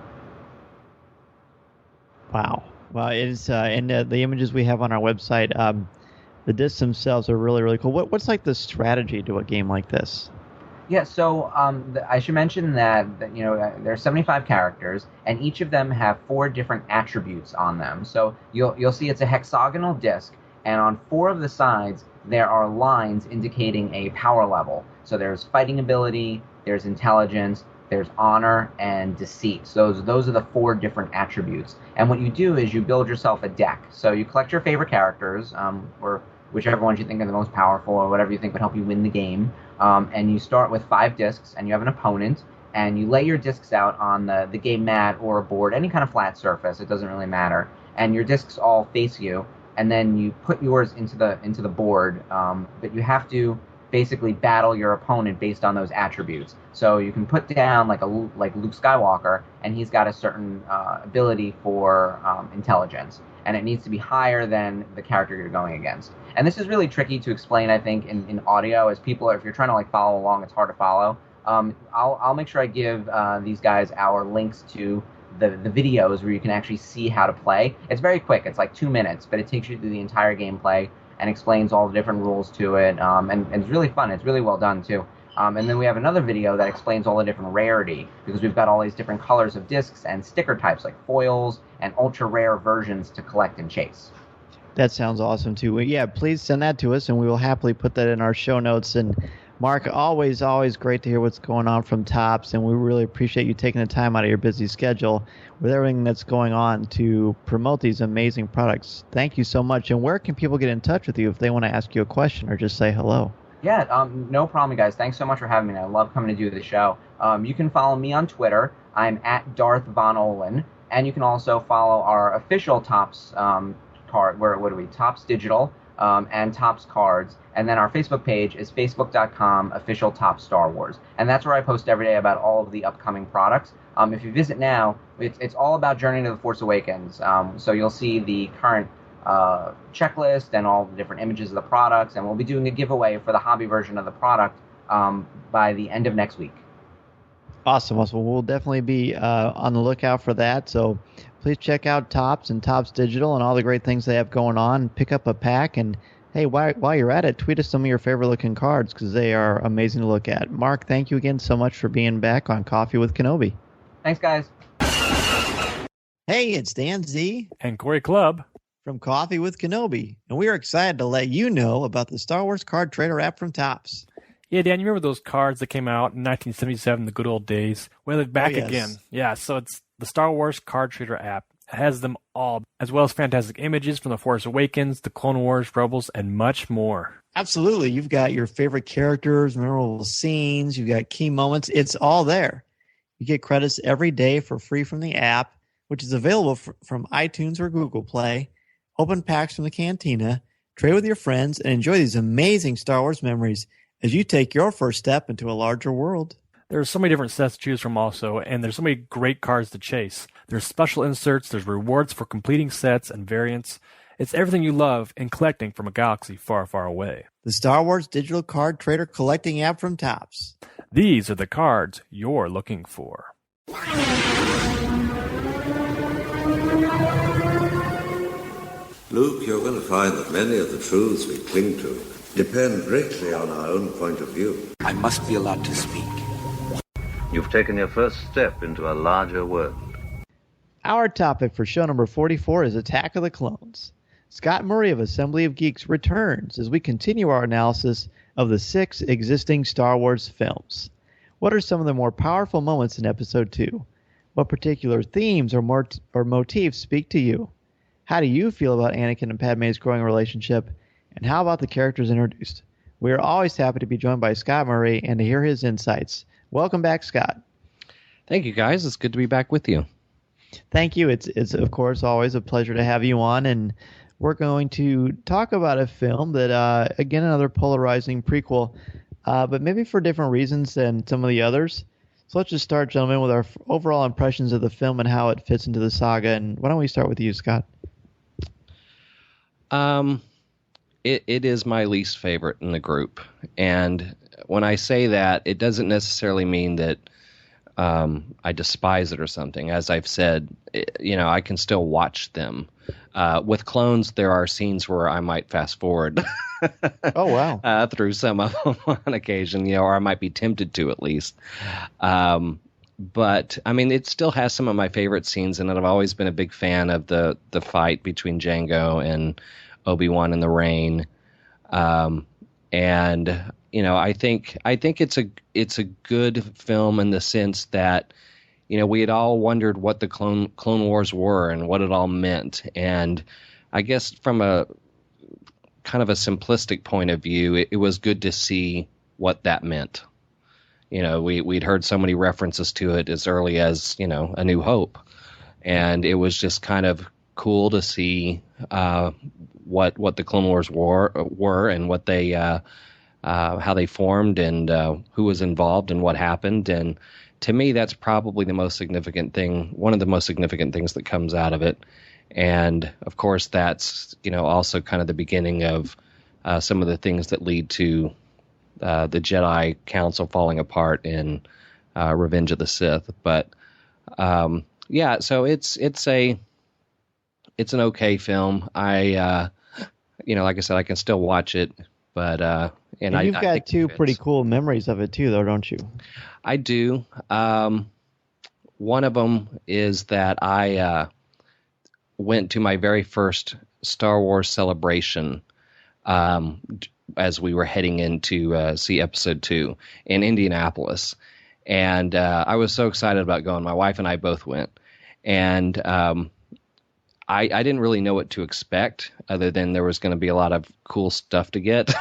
Speaker 1: Wow. Well, it's and the images we have on our website, the discs themselves are really, really cool. What's like the strategy to a game like this?
Speaker 12: Yeah, so I should mention that there are 75 characters, and each of them have 4 different attributes on them. So you'll see it's a hexagonal disc, and on 4 of the sides there are lines indicating a power level. So there's fighting ability, there's intelligence, there's honor, and deceit. So those are the 4 different attributes. And what you do is you build yourself a deck. So you collect your favorite characters. We're whichever ones you think are the most powerful or whatever you think would help you win the game. And you start with 5 discs, and you have an opponent, and you lay your discs out on the game mat or a board, any kind of flat surface. It doesn't really matter. And your discs all face you, and then you put yours into the board. But you have to basically battle your opponent based on those attributes. So you can put down like Luke Skywalker, and he's got a certain ability for intelligence, and it needs to be higher than the character you're going against. And this is really tricky to explain, I think, in audio, as people, if you're trying to like follow along, it's hard to follow. I'll make sure I give these guys our links to the videos where you can actually see how to play. It's very quick. It's like 2 minutes, but it takes you through the entire gameplay and explains all the different rules to it. And it's really fun. It's really well done, too. And then we have another video that explains all the different rarity, because we've got all these different colors of discs and sticker types like foils and ultra rare versions to collect and chase.
Speaker 1: That sounds awesome, too. Yeah, please send that to us, and we will happily put that in our show notes. And Mark, always great to hear what's going on from Topps, and we really appreciate you taking the time out of your busy schedule with everything that's going on to promote these amazing products. Thank you so much. And where can people get in touch with you if they want to ask you a question or just say hello?
Speaker 12: Yeah, no problem, guys. Thanks so much for having me. I love coming to do the show. You can follow me on Twitter. I'm at Darth Von Ohlen, and you can also follow our official Topps card. What are we? Topps Digital. And Topps Cards. And then our Facebook page is facebook.com/official Topps Star Wars. And that's where I post every day about all of the upcoming products. If you visit now, it's all about Journey to the Force Awakens. So you'll see the current checklist and all the different images of the products. And we'll be doing a giveaway for the hobby version of the product by the end of next week.
Speaker 1: Awesome. We'll definitely be on the lookout for that. So please check out Topps and Topps Digital and all the great things they have going on. Pick up a pack, and hey, while you're at it, tweet us some of your favorite looking cards, because they are amazing to look at. Mark, thank you again so much for being back on Coffee with Kenobi.
Speaker 12: Thanks, guys.
Speaker 1: Hey, it's Dan Z
Speaker 2: and Corey Clubb
Speaker 1: from Coffee with Kenobi, and we are excited to let you know about the Star Wars Card Trader app from Topps.
Speaker 2: Yeah, Dan, you remember those cards that came out in 1977, the good old days? Well, they're back again. Yeah, so it's the Star Wars Card Trader app. It has them all, as well as fantastic images from The Force Awakens, The Clone Wars, Rebels, and much more.
Speaker 1: Absolutely. You've got your favorite characters, memorable scenes, you've got key moments. It's all there. You get credits every day for free from the app, which is available from iTunes or Google Play. Open packs from the Cantina, trade with your friends, and enjoy these amazing Star Wars memories as you take your first step into a larger world.
Speaker 2: There's so many different sets to choose from also, and there's so many great cards to chase. There's special inserts, there's rewards for completing sets and variants. It's everything you love in collecting from a galaxy far, far away.
Speaker 1: The Star Wars Digital Card Trader collecting app from Topps.
Speaker 2: These are the cards you're looking for.
Speaker 13: Luke, you're going to find that many of the truths we cling to depend greatly on our own point of view.
Speaker 14: I must be allowed to speak.
Speaker 13: You've taken your first step into a larger world.
Speaker 1: Our topic for show number 44 is Attack of the Clones. Scott Murray of Assembly of Geeks returns as we continue our analysis of the 6 existing Star Wars films. What are some of the more powerful moments in Episode 2? What particular themes or motifs speak to you? How do you feel about Anakin and Padme's growing relationship? And how about the characters introduced? We are always happy to be joined by Scott Murray and to hear his insights. Welcome back, Scott.
Speaker 15: Thank you, guys. It's good to be back with you.
Speaker 1: Thank you. It's of course always a pleasure to have you on, and we're going to talk about a film that, again, another polarizing prequel, but maybe for different reasons than some of the others. So let's just start, gentlemen, with our overall impressions of the film and how it fits into the saga. And why don't we start with you, Scott?
Speaker 15: It is my least favorite in the group. And when I say that, it doesn't necessarily mean that I despise it or something. As I've said, I can still watch them. With clones, there are scenes where I might fast forward.
Speaker 1: Oh, wow.
Speaker 15: Through some of them on occasion, or I might be tempted to at least. But, I mean, it still has some of my favorite scenes, and I've always been a big fan of the fight between Jango and Obi-Wan in the rain. And I think it's a good film in the sense that, we had all wondered what the Clone Wars were and what it all meant. And I guess from a kind of a simplistic point of view, it was good to see what that meant. You know, we'd heard so many references to it as early as, you know, A New Hope. And it was just kind of cool to see what the Clone Wars were and what they how they formed and who was involved and what happened. And to me, that's probably the most significant thing, one of the most significant things that comes out of it. And of course, that's, you know, also kind of the beginning of some of the things that lead to the Jedi Council falling apart in Revenge of the Sith. But yeah, so it's an okay film. I you know, like I said, I can still watch it, but
Speaker 1: and you've got two pretty cool memories of it too, though, don't you?
Speaker 15: I do. One of them is that I went to my very first Star Wars celebration as we were heading in to see Episode 2 in Indianapolis. And I was so excited about going. My wife and I both went. And I didn't really know what to expect, other than there was going to be a lot of cool stuff to get,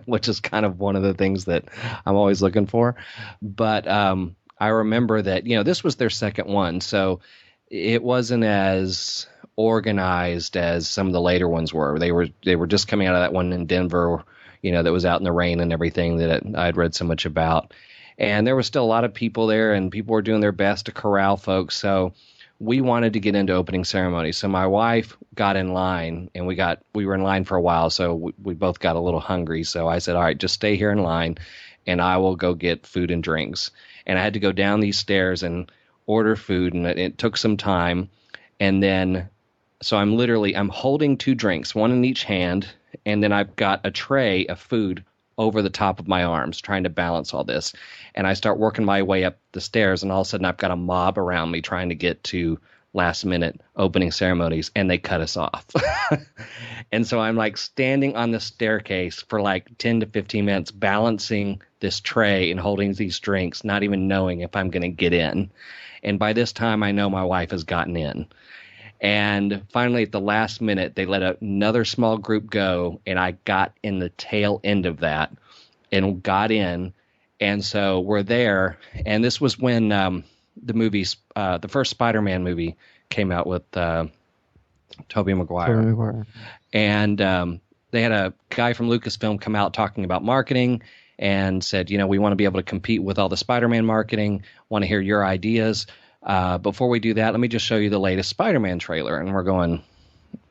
Speaker 15: which is kind of one of the things that I'm always looking for. But I remember that, you know, this was their second one, so it wasn't as organized as some of the later ones were. They were just coming out of that one in Denver, you know, that was out in the rain and everything that I'd read so much about. And there was still a lot of people there, and people were doing their best to corral folks. So we wanted to get into opening ceremony. So my wife got in line, and we were in line for a while, so we both got a little hungry. So I said, all right, just stay here in line, and I will go get food and drinks. And I had to go down these stairs and order food, and it took some time. And then, so I'm holding two drinks, one in each hand, and then I've got a tray of food over the top of my arms, trying to balance all this. And I start working my way up the stairs, and all of a sudden I've got a mob around me trying to get to last minute opening ceremonies, and they cut us off. And so I'm like standing on the staircase for like 10 to 15 minutes, balancing this tray and holding these drinks, not even knowing if I'm going to get in. And by this time, I know my wife has gotten in. And finally, at the last minute, they let another small group go, and I got in the tail end of that and got in. And so we're there. And this was when the first Spider-Man movie came out with Tobey Maguire. And they had a guy from Lucasfilm come out talking about marketing and said, you know, we want to be able to compete with all the Spider-Man marketing, want to hear your ideas. Before we do that, let me just show you the latest Spider-Man trailer. And we're going,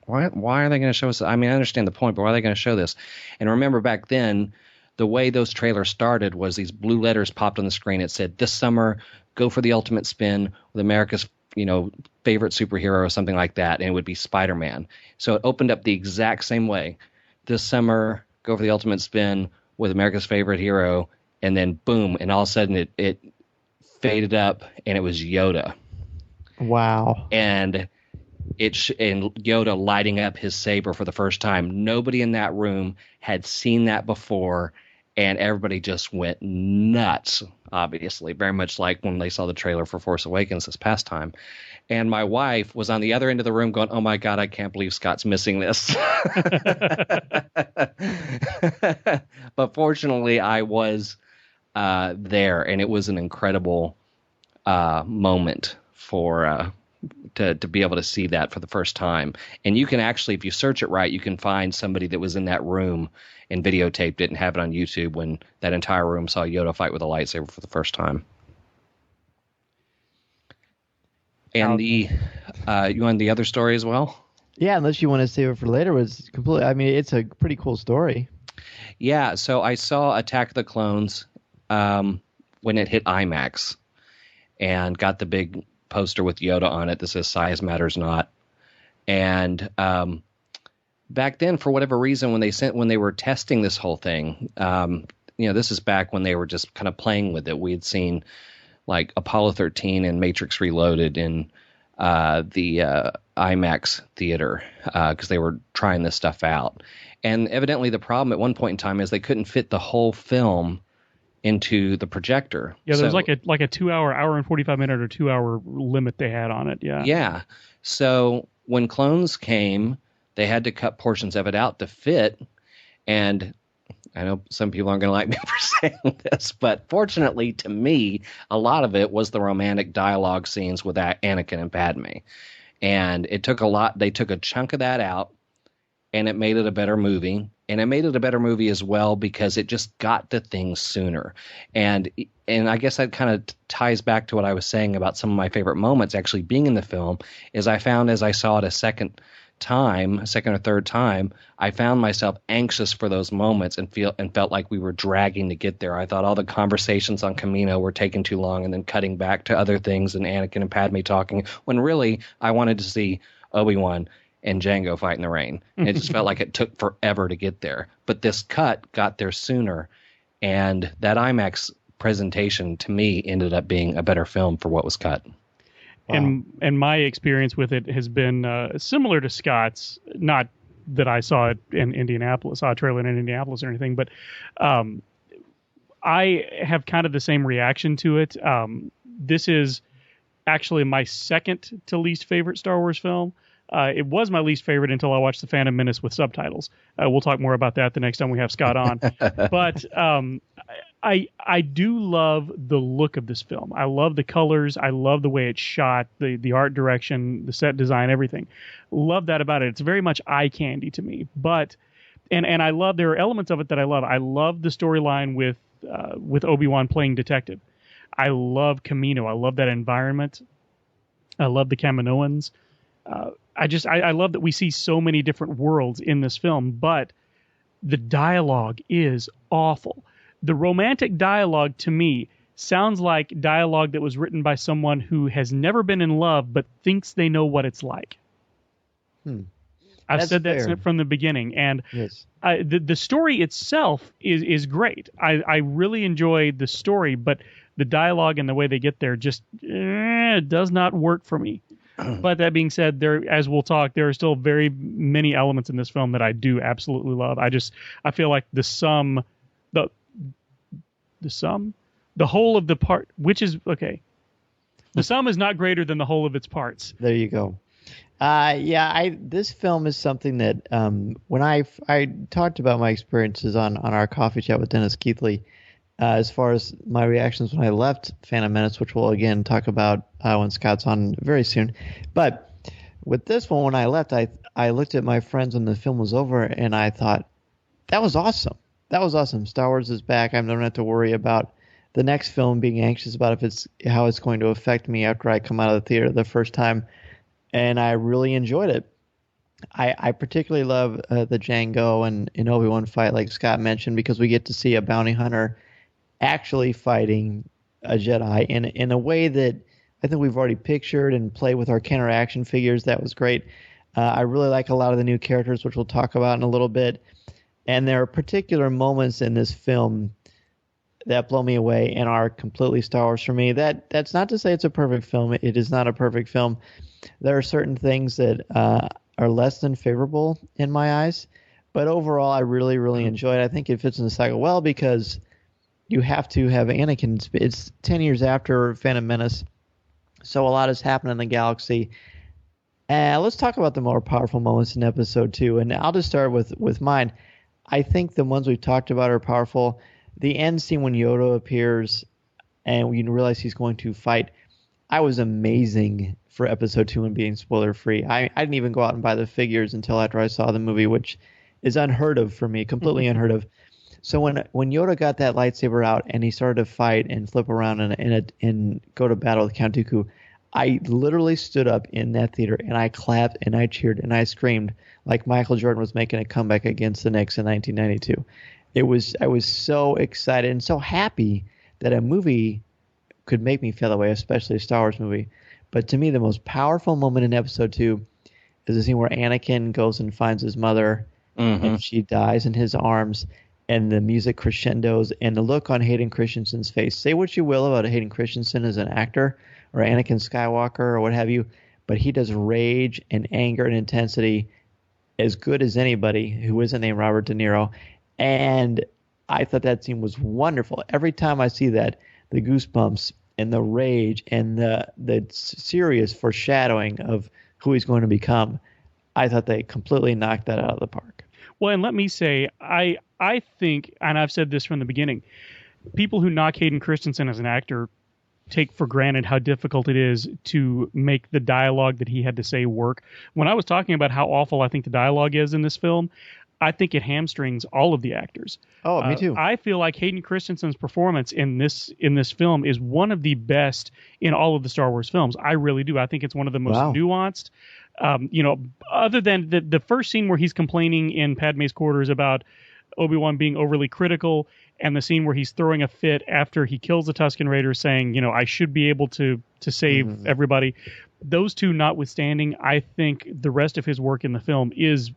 Speaker 15: why are they going to show us? I mean, I understand the point, but why are they going to show this? And remember back then, the way those trailers started was these blue letters popped on the screen. It said, this summer, go for the ultimate spin with America's, you know, favorite superhero or something like that. And it would be Spider-Man. So it opened up the exact same way. This summer, go for the ultimate spin with America's favorite hero. And then boom. And all of a sudden it faded up, and it was Yoda.
Speaker 1: Wow.
Speaker 15: And and Yoda lighting up his saber for the first time. Nobody in that room had seen that before, and everybody just went nuts, obviously, very much like when they saw the trailer for Force Awakens this past time. And my wife was on the other end of the room going, oh my God, I can't believe Scott's missing this. But fortunately, I was there, and it was an incredible moment for to be able to see that for the first time. And you can actually, if you search it right, you can find somebody that was in that room and videotaped it and have it on YouTube when that entire room saw Yoda fight with a lightsaber for the first time. And you want the other story as well?
Speaker 1: Yeah, unless you want to save it for later. Was completely. I mean, it's a pretty cool story.
Speaker 15: Yeah, so I saw Attack of the Clones when it hit IMAX, and got the big poster with Yoda on it that says "Size Matters Not." And back then, for whatever reason, when they were testing this whole thing, you know, this is back when they were just kind of playing with it. We had seen like Apollo 13 and Matrix Reloaded in the IMAX theater because they were trying this stuff out. And evidently the problem at one point in time is they couldn't fit the whole film into the projector.
Speaker 9: Yeah, there's like a 2-hour, hour and 45-minute or 2-hour limit they had on it. Yeah.
Speaker 15: Yeah. So when Clones came, they had to cut portions of it out to fit. And I know some people aren't going to like me for saying this, but fortunately to me, a lot of it was the romantic dialogue scenes with Anakin and Padme. And it took a lot. They took a chunk of that out, and it made it a better movie. And it made it a better movie as well because it just got to things sooner. And I guess that kind of ties back to what I was saying about some of my favorite moments actually being in the film, is I found as I saw it a second or third time, I found myself anxious for those moments and felt like we were dragging to get there. I thought all the conversations on Camino were taking too long and then cutting back to other things and Anakin and Padme talking, when really I wanted to see Obi-Wan and Jango fight in the rain. And it just felt like it took forever to get there. But this cut got there sooner, and that IMAX presentation to me ended up being a better film for what was cut.
Speaker 9: Wow. And my experience with it has been similar to Scott's. Not that I saw it in Indianapolis, saw a trailer in Indianapolis or anything, but I have kind of the same reaction to it. This is actually my second to least favorite Star Wars film. It was my least favorite until I watched The Phantom Menace with subtitles. We'll talk more about that the next time we have Scott on. But I do love the look of this film. I love the colors. I love the way it's shot, the art direction, the set design, everything. Love that about it. It's very much eye candy to me. But and I love, there are elements of it that I love. I love the storyline with Obi-Wan playing detective. I love Camino. I love that environment. I love the Kaminoans. I love that we see so many different worlds in this film, but the dialogue is awful. The romantic dialogue to me sounds like dialogue that was written by someone who has never been in love but thinks they know what it's like. I've said that from the beginning, and
Speaker 1: yes.
Speaker 9: The story itself is great. I really enjoyed the story, but the dialogue and the way they get there just does not work for me. But that being said, as we'll talk, there are still very many elements in this film that I do absolutely love. I feel like the whole of the part, which is okay. The sum is not greater than the whole of its parts.
Speaker 1: There you go. This film is something that when I talked about my experiences on our coffee chat with Dennis Keithley, as far as my reactions when I left Phantom Menace, which we'll again talk about when Scott's on very soon. But with this one, when I left, I looked at my friends when the film was over, and I thought, that was awesome. That was awesome. Star Wars is back. I don't have to worry about the next film, being anxious about how it's going to affect me after I come out of the theater the first time. And I really enjoyed it. I particularly love the Jango and Obi-Wan fight, like Scott mentioned, because we get to see a bounty hunter actually fighting a Jedi in a way that I think we've already pictured and play with our counter action figures. That was great. I really like a lot of the new characters, which we'll talk about in a little bit. And there are particular moments in this film that blow me away and are completely Star Wars for me. That's not to say it's a perfect film. It is not a perfect film. There are certain things that are less than favorable in my eyes. But overall, I really, really enjoy it. I think it fits in the saga well because you have to have Anakin. It's 10 years after Phantom Menace, so a lot has happened in the galaxy. Let's talk about the more powerful moments in Episode 2, and I'll just start with mine. I think the ones we've talked about are powerful. The end scene when Yoda appears and we realize he's going to fight, I was amazing for Episode 2 and being spoiler-free. I didn't even go out and buy the figures until after I saw the movie, which is unheard of for me, completely unheard of. So when Yoda got that lightsaber out and he started to fight and flip around and go to battle with Count Dooku, I literally stood up in that theater and I clapped and I cheered and I screamed like Michael Jordan was making a comeback against the Knicks in 1992. I was so excited and so happy that a movie could make me feel that way, especially a Star Wars movie. But to me, the most powerful moment in Episode 2 is the scene where Anakin goes and finds his mother and she dies in his arms. And the music crescendos and the look on Hayden Christensen's face. Say what you will about Hayden Christensen as an actor or Anakin Skywalker or what have you, but he does rage and anger and intensity as good as anybody who isn't named Robert De Niro. And I thought that scene was wonderful. Every time I see that, the goosebumps and the rage and the serious foreshadowing of who he's going to become, I thought they completely knocked that out of the park.
Speaker 9: Well, and let me say, I think, and I've said this from the beginning, people who knock Hayden Christensen as an actor take for granted how difficult it is to make the dialogue that he had to say work. When I was talking about how awful I think the dialogue is in this film, I think it hamstrings all of the actors.
Speaker 1: Oh, me too.
Speaker 9: I feel like Hayden Christensen's performance in this film is one of the best in all of the Star Wars films. I really do. I think it's one of the most nuanced. Other than the first scene where he's complaining in Padme's quarters about Obi-Wan being overly critical, and the scene where he's throwing a fit after he kills the Tusken Raiders, saying, I should be able to save everybody. Those two notwithstanding, I think the rest of his work in the film is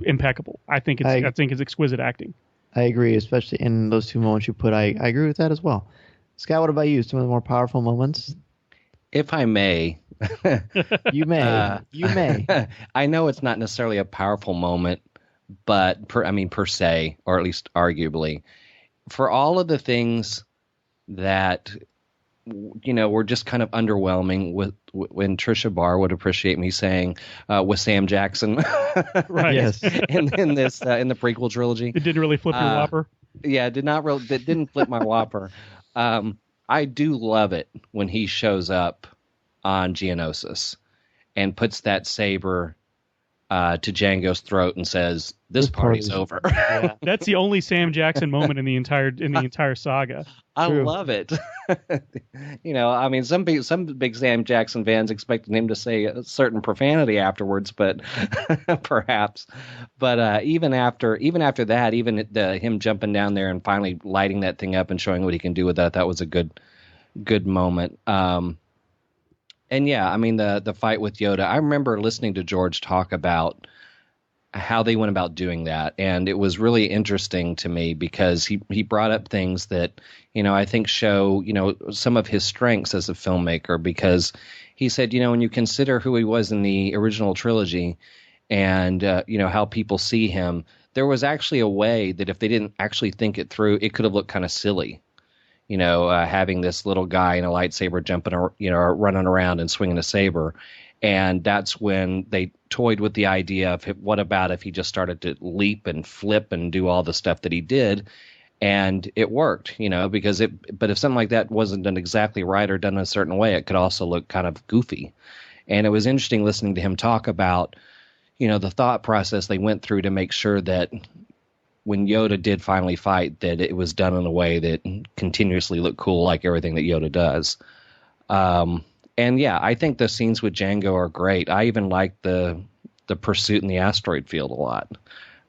Speaker 9: impeccable. I think it's exquisite acting.
Speaker 1: I agree, especially in those two moments you put. I agree with that as well. Scott, what about you? Some of the more powerful moments?
Speaker 15: If I may.
Speaker 1: You may. You may.
Speaker 15: I know it's not necessarily a powerful moment, but per se, or at least arguably, for all of the things that were just kind of underwhelming when Trisha Barr would appreciate me saying with Sam Jackson,
Speaker 9: right?
Speaker 15: Yes, in this in the prequel trilogy,
Speaker 9: it didn't really flip your whopper.
Speaker 15: Yeah, it didn't flip my whopper. I do love it when he shows up on Geonosis and puts that saber to Jango's throat and says, "This party's over."
Speaker 9: Yeah. That's the only Sam Jackson moment in the entire saga.
Speaker 15: I love it. Some big Sam Jackson fans expected him to say a certain profanity afterwards, but perhaps. But even after that, even him jumping down there and finally lighting that thing up and showing what he can do with that was a good moment. And yeah, the fight with Yoda, I remember listening to George talk about how they went about doing that. And it was really interesting to me because he brought up things that, I think show, some of his strengths as a filmmaker, because he said, when you consider who he was in the original trilogy and, how people see him, there was actually a way that if they didn't actually think it through, it could have looked kind of silly. Having this little guy in a lightsaber jumping, running around and swinging a saber. And that's when they toyed with the idea of what about if he just started to leap and flip and do all the stuff that he did. And it worked, but if something like that wasn't done exactly right or done a certain way, it could also look kind of goofy. And it was interesting listening to him talk about, the thought process they went through to make sure that when Yoda did finally fight, that it was done in a way that continuously looked cool, like everything that Yoda does. And yeah, I think the scenes with Jango are great. I even like the pursuit in the asteroid field a lot.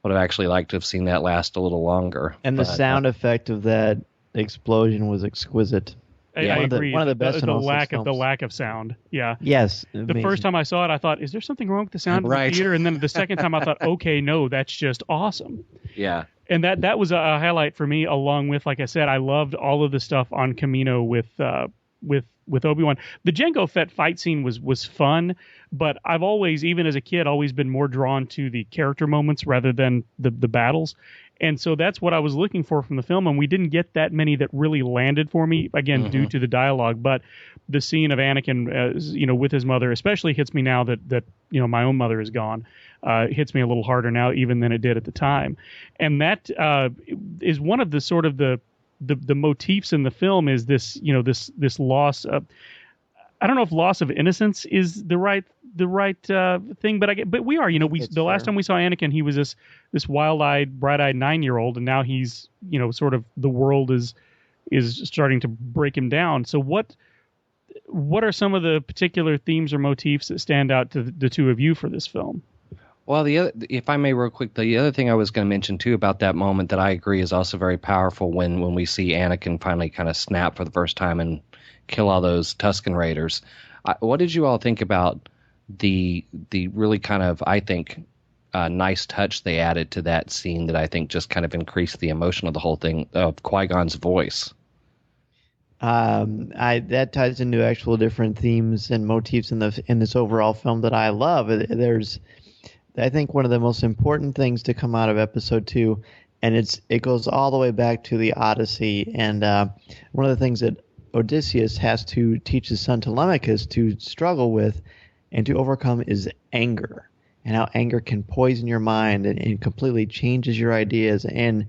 Speaker 15: Would have actually liked to have seen that last a little longer.
Speaker 1: And the sound effect of that explosion was exquisite.
Speaker 9: I agree. One of the best. The lack of sound. Yeah.
Speaker 1: Yes.
Speaker 9: The first time I saw it, I thought, "Is there something wrong with the sound in the theater?" And then the second time, I thought, "Okay, no, that's just awesome."
Speaker 15: Yeah.
Speaker 9: And that was a highlight for me. Along with, like I said, I loved all of the stuff on Kamino with Obi-Wan. The Jango Fett fight scene was fun, but I've always, even as a kid, always been more drawn to the character moments rather than the battles. And so that's what I was looking for from the film, and we didn't get that many that really landed for me, again, due to the dialogue. But the scene of Anakin, with his mother, especially hits me now that my own mother is gone. Hits me a little harder now even than it did at the time. And that is one of the sort of the motifs in the film is this loss of, I don't know if loss of innocence is the right thing, but we are, the last time we saw Anakin, he was this wild-eyed, bright-eyed 9-year-old, and now he's, sort of the world is starting to break him down. So what are some of the particular themes or motifs that stand out to the two of you for this film?
Speaker 15: Well, if I may real quick, the other thing I was going to mention too about that moment that I agree is also very powerful when we see Anakin finally kind of snap for the first time and kill all those Tusken Raiders. What did you all think about the really kind of, I think, nice touch they added to that scene that I think just kind of increased the emotion of the whole thing, of Qui-Gon's voice?
Speaker 1: That ties into actual different themes and motifs in this overall film that I love. There's, I think, one of the most important things to come out of Episode 2, and it goes all the way back to the Odyssey. And one of the things that Odysseus has to teach his son Telemachus to struggle with and to overcome is anger. and how anger can poison your mind and completely changes your ideas and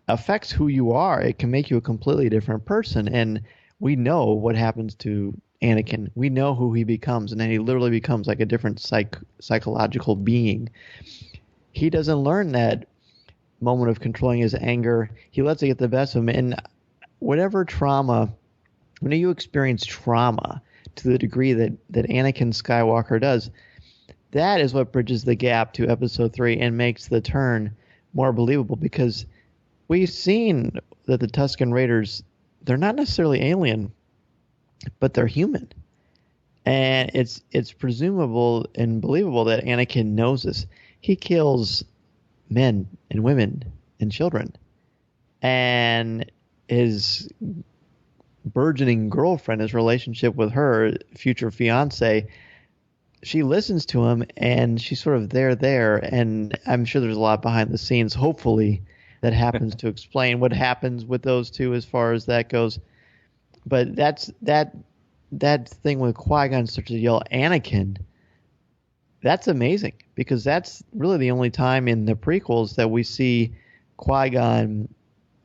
Speaker 1: affects who you are. It can make you a completely different person. And we know what happens to Anakin. We know who he becomes, and then he literally becomes like a different psychological being. He doesn't learn that moment of controlling his anger. He lets it get the best of him. And whatever trauma, when you experience trauma to the degree that Anakin Skywalker does, that is what bridges the gap to Episode 3 and makes the turn more believable, because we've seen that the Tusken Raiders, they're not necessarily alien, but they're human. And it's presumable and believable that Anakin knows this. He kills men and women and children. And his burgeoning girlfriend, his relationship with her future fiance, she listens to him and she's sort of there. And I'm sure there's a lot behind the scenes, hopefully, that happens to explain what happens with those two as far as that goes. But that thing with Qui-Gon starts to yell Anakin, that's amazing, because that's really the only time in the prequels that we see Qui-Gon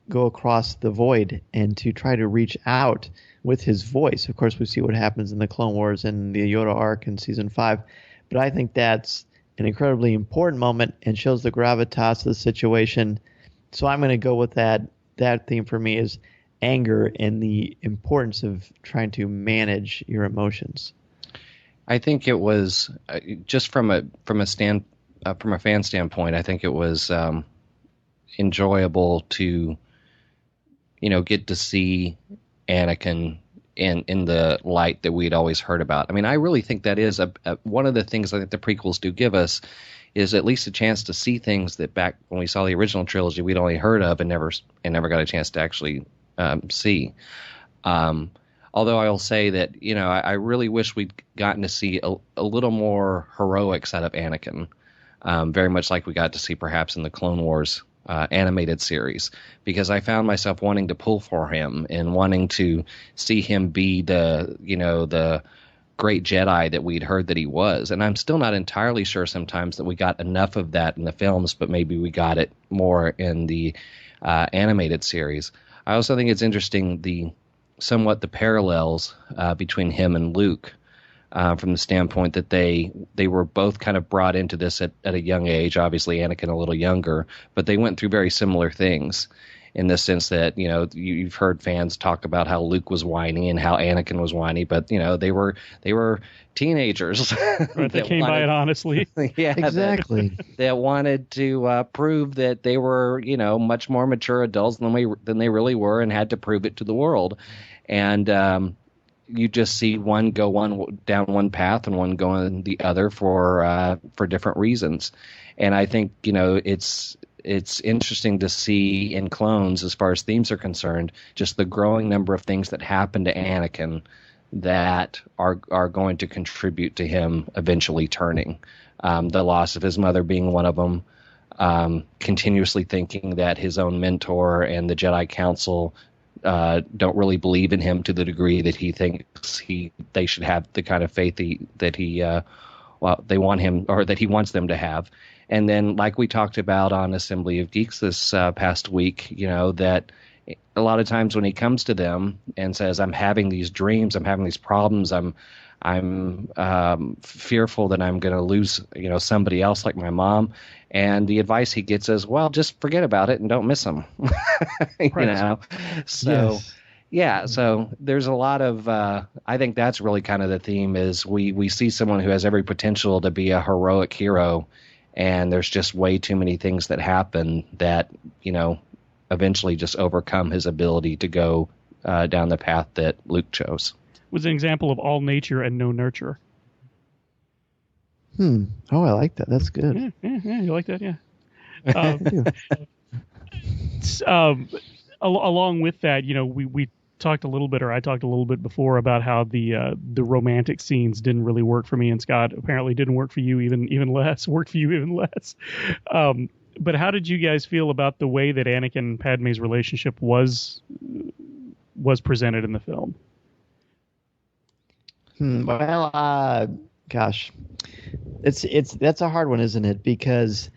Speaker 1: go across the void and to try to reach out with his voice. Of course, we see what happens in the Clone Wars and the Yoda arc in Season 5. But I think that's an incredibly important moment and shows the gravitas of the situation. So I'm going to go with that. That theme for me is anger and the importance of trying to manage your emotions.
Speaker 15: I think it was just from a fan standpoint. I think it was enjoyable to, get to see Anakin in the light that we'd always heard about. I mean, I really think that is one of the things I think the prequels do give us is at least a chance to see things that back when we saw the original trilogy we'd only heard of and never got a chance to actually see. Although I will say that, I really wish we'd gotten to see a little more heroics out of Anakin, very much like we got to see perhaps in the Clone Wars animated series, because I found myself wanting to pull for him and wanting to see him be the great Jedi that we'd heard that he was. And I'm still not entirely sure sometimes that we got enough of that in the films, but maybe we got it more in the animated series. I also think it's interesting the parallels between him and Luke, from the standpoint that they were both kind of brought into this at a young age. Obviously, Anakin a little younger, but they went through very similar things in the sense that, you've heard fans talk about how Luke was whiny and how Anakin was whiny, but, they were teenagers.
Speaker 9: Right, they came by it honestly.
Speaker 15: Yeah,
Speaker 1: exactly.
Speaker 15: That wanted to prove that they were, much more mature adults than they really were, and had to prove it to the world. And you just see one go down one path and one going the other for different reasons. And I think, it's interesting to see in Clones, as far as themes are concerned, just the growing number of things that happen to Anakin that are going to contribute to him eventually turning. The loss of his mother being one of them, continuously thinking that his own mentor and the Jedi Council don't really believe in him to the degree that he thinks they should have the kind of faith that they want him, or that he wants them to have. And then, like we talked about on Assembly of Geeks this past week, that a lot of times when he comes to them and says, "I'm having these dreams, I'm having these problems, I'm fearful that I'm going to lose, somebody else like my mom," and the advice he gets is, "Well, just forget about it and don't miss them."
Speaker 9: Right.
Speaker 15: So.
Speaker 1: Yes.
Speaker 15: Yeah, so there's a lot of, I think that's really kind of the theme, is we see someone who has every potential to be a heroic hero, and there's just way too many things that happen that, eventually just overcome his ability to go down the path that Luke chose.
Speaker 9: Was an example of all nature and no nurture.
Speaker 1: Oh, I like that. That's good.
Speaker 9: Yeah, you like that? Yeah.
Speaker 1: I do.
Speaker 9: Along with that, we talked a little bit, or I talked a little bit before, about how the romantic scenes didn't really work for me, and Scott apparently didn't work for you even less. Worked for you even less. But how did you guys feel about the way that Anakin and Padme's relationship was presented in the film?
Speaker 1: Well, gosh, That's a hard one, isn't it? Because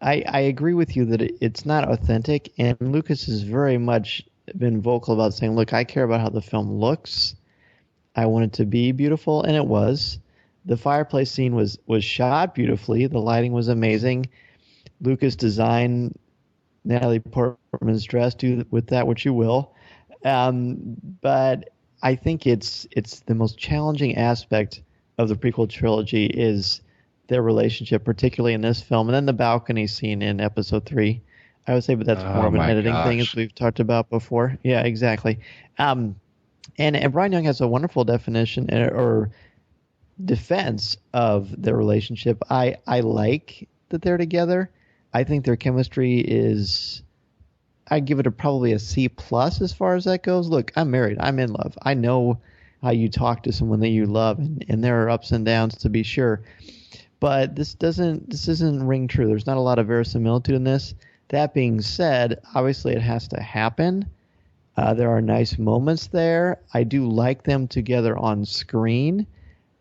Speaker 1: I agree with you that it's not authentic, and Lucas has very much been vocal about saying, look, I care about how the film looks. I want it to be beautiful, and it was. The fireplace scene was shot beautifully. The lighting was amazing. Lucas designed Natalie Portman's dress. Do with that what you will. But I think it's the most challenging aspect of the prequel trilogy is their relationship, particularly in this film, and then the balcony scene in Episode 3. I would say, but that's more of an editing thing, as we've talked about before. Yeah, exactly. And Brian Young has a wonderful definition or defense of their relationship. I like that they're together. I think their chemistry is, I give it probably a C+ as far as that goes. Look, I'm married. I'm in love. I know how you talk to someone that you love, and there are ups and downs to be sure. But this doesn't ring true. There's not a lot of verisimilitude in this. That being said, obviously it has to happen. There are nice moments there. I do like them together on screen.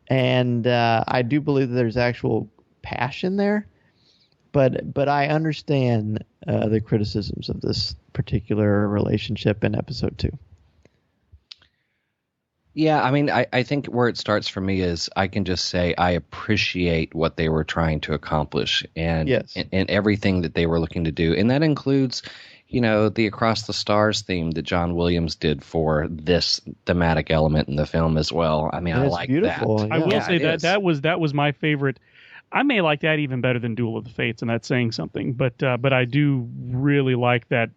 Speaker 1: And I do believe that there's actual passion there. But I understand the criticisms of this particular relationship in Episode 2.
Speaker 15: Yeah, I mean, I think where it starts for me is I can just say I appreciate what they were trying to accomplish and everything that they were looking to do. And that includes, the Across the Stars theme that John Williams did for this thematic element in the film as well. I mean, I like
Speaker 1: beautiful.
Speaker 15: that.
Speaker 9: I will say that was my favorite. I may like that even better than Duel of the Fates, and that's saying something. But I do really like that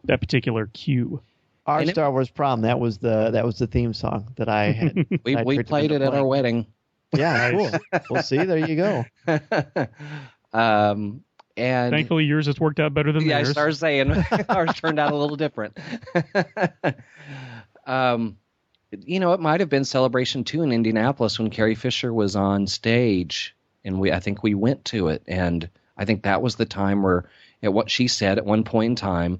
Speaker 9: particular cue.
Speaker 1: Our Star Wars Prom, that was the theme song that I had.
Speaker 15: we played it at our wedding.
Speaker 1: Yeah, cool. Well, see, there you go.
Speaker 15: And
Speaker 9: thankfully, yours has worked out better than theirs.
Speaker 15: I started saying ours turned out a little different. It might have been Celebration 2 in Indianapolis when Carrie Fisher was on stage, and I think we went to it, and I think that was the time where, what she said at one point in time,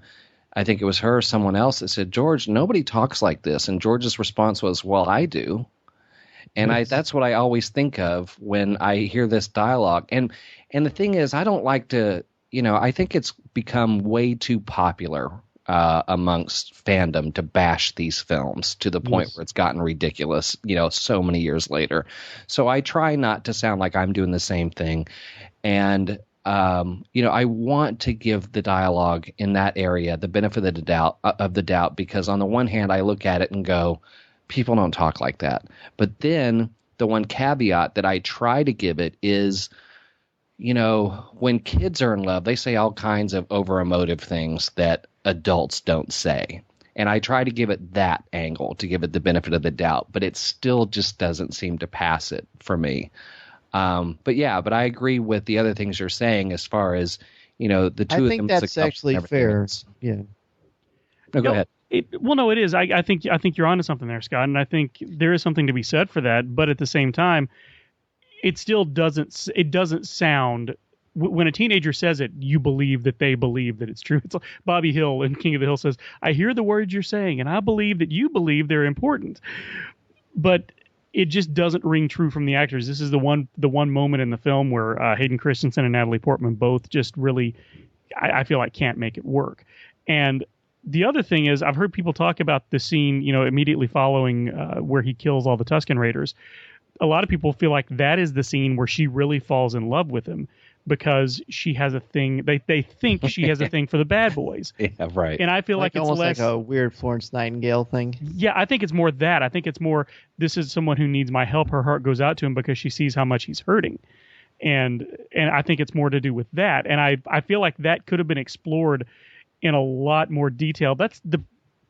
Speaker 15: I think it was her or someone else that said, George, nobody talks like this. And George's response was, well, I do. And that's what I always think of when I hear this dialogue. And the thing is, I don't like to, I think it's become way too popular amongst fandom to bash these films to the point where it's gotten ridiculous, so many years later. So I try not to sound like I'm doing the same thing. And I want to give the dialogue in that area the benefit of the doubt, because on the one hand, I look at it and go, people don't talk like that. But then the one caveat that I try to give it is, when kids are in love, they say all kinds of over emotive things that adults don't say. And I try to give it that angle to give it the benefit of the doubt, but it still just doesn't seem to pass it for me. But I agree with the other things you're saying as far as, the two of them.
Speaker 1: I think that's actually fair. Yeah.
Speaker 15: No, go ahead.
Speaker 9: It is. I think you're onto something there, Scott, and I think there is something to be said for that. But at the same time, it still doesn't sound. When a teenager says it, you believe that they believe that it's true. It's like Bobby Hill in King of the Hill says, "I hear the words you're saying, and I believe that you believe they're important." But it just doesn't ring true from the actors. This is the one moment in the film where Hayden Christensen and Natalie Portman both just really, I feel like, can't make it work. And the other thing is, I've heard people talk about the scene, immediately following where he kills all the Tusken Raiders. A lot of people feel like that is the scene where she really falls in love with him, because she has a thing. They think she has a thing for the bad boys.
Speaker 15: Yeah, right.
Speaker 9: And I feel like it's
Speaker 1: almost
Speaker 9: less
Speaker 1: like a weird Florence Nightingale thing.
Speaker 9: Yeah, I think it's more that. I think it's more, this is someone who needs my help. Her heart goes out to him because she sees how much he's hurting. And I think it's more to do with that. And I feel like that could have been explored in a lot more detail.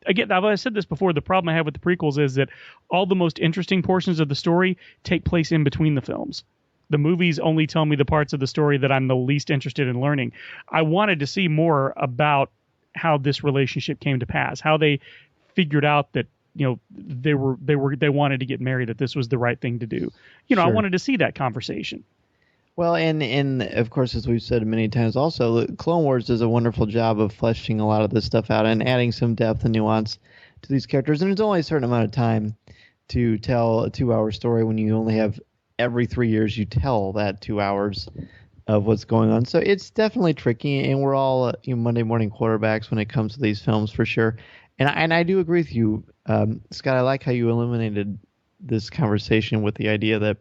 Speaker 9: Again, I've said this before, the problem I have with the prequels is that all the most interesting portions of the story take place in between the films. The movies only tell me the parts of the story that I'm the least interested in learning. I wanted to see more about how this relationship came to pass, how they figured out that, they wanted to get married, that this was the right thing to do. Sure. I wanted to see that conversation.
Speaker 1: Well, and of course, as we've said many times also, Clone Wars does a wonderful job of fleshing a lot of this stuff out and adding some depth and nuance to these characters. And there's only a certain amount of time to tell a 2-hour story when you only have every 3 years you tell that 2 hours of what's going on. So it's definitely tricky, and we're all Monday morning quarterbacks when it comes to these films for sure. And I do agree with you, Scott. I like how you eliminated this conversation with the idea that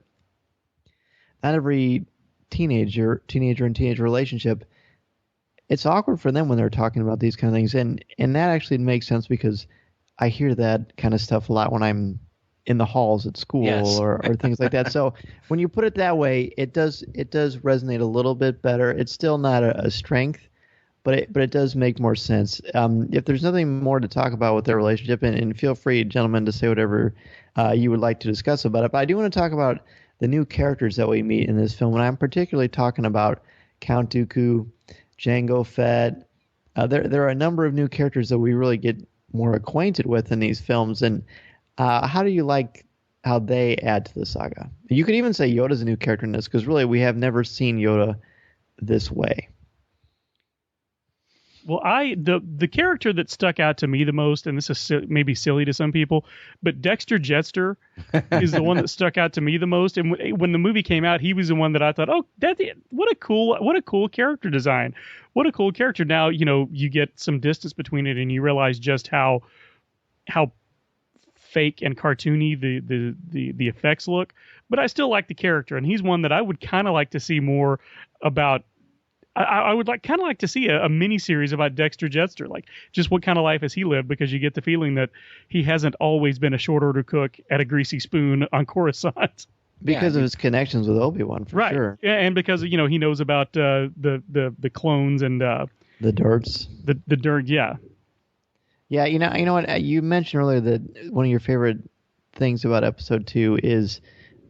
Speaker 1: not every teenager and teenage relationship, it's awkward for them when they're talking about these kind of things. And that actually makes sense because I hear that kind of stuff a lot when I'm in the halls at school. Yes. or things like that. So when you put it that way, it does resonate a little bit better. It's still not a strength, but it does make more sense. If there's nothing more to talk about with their relationship, and feel free, gentlemen, to say whatever you would like to discuss about it. But I do want to talk about the new characters that we meet in this film, and I'm particularly talking about Count Dooku, Jango Fett. There are a number of new characters that we really get more acquainted with in these films, and how do you like how they add to the saga? You could even say Yoda's a new character in this, because really we have never seen Yoda this way.
Speaker 9: Well, the character that stuck out to me the most, and this is maybe silly to some people, but Dexter Jettster is the one that stuck out to me the most. And when the movie came out, he was the one that I thought, oh, what a cool character design. What a cool character. Now, you get some distance between it and you realize just how fake and cartoony the effects look. But I still like the character, and he's one that I would kind of like to see more about. I would like to see a mini series about Dexter Jettster, like just what kind of life has he lived, because you get the feeling that he hasn't always been a short order cook at a greasy spoon on Coruscant.
Speaker 1: Because of his connections with Obi-Wan, for sure. Yeah,
Speaker 9: and because he knows about the clones and the
Speaker 1: Durds.
Speaker 9: The Durd, yeah.
Speaker 1: Yeah, you know what? You mentioned earlier that one of your favorite things about Episode 2 is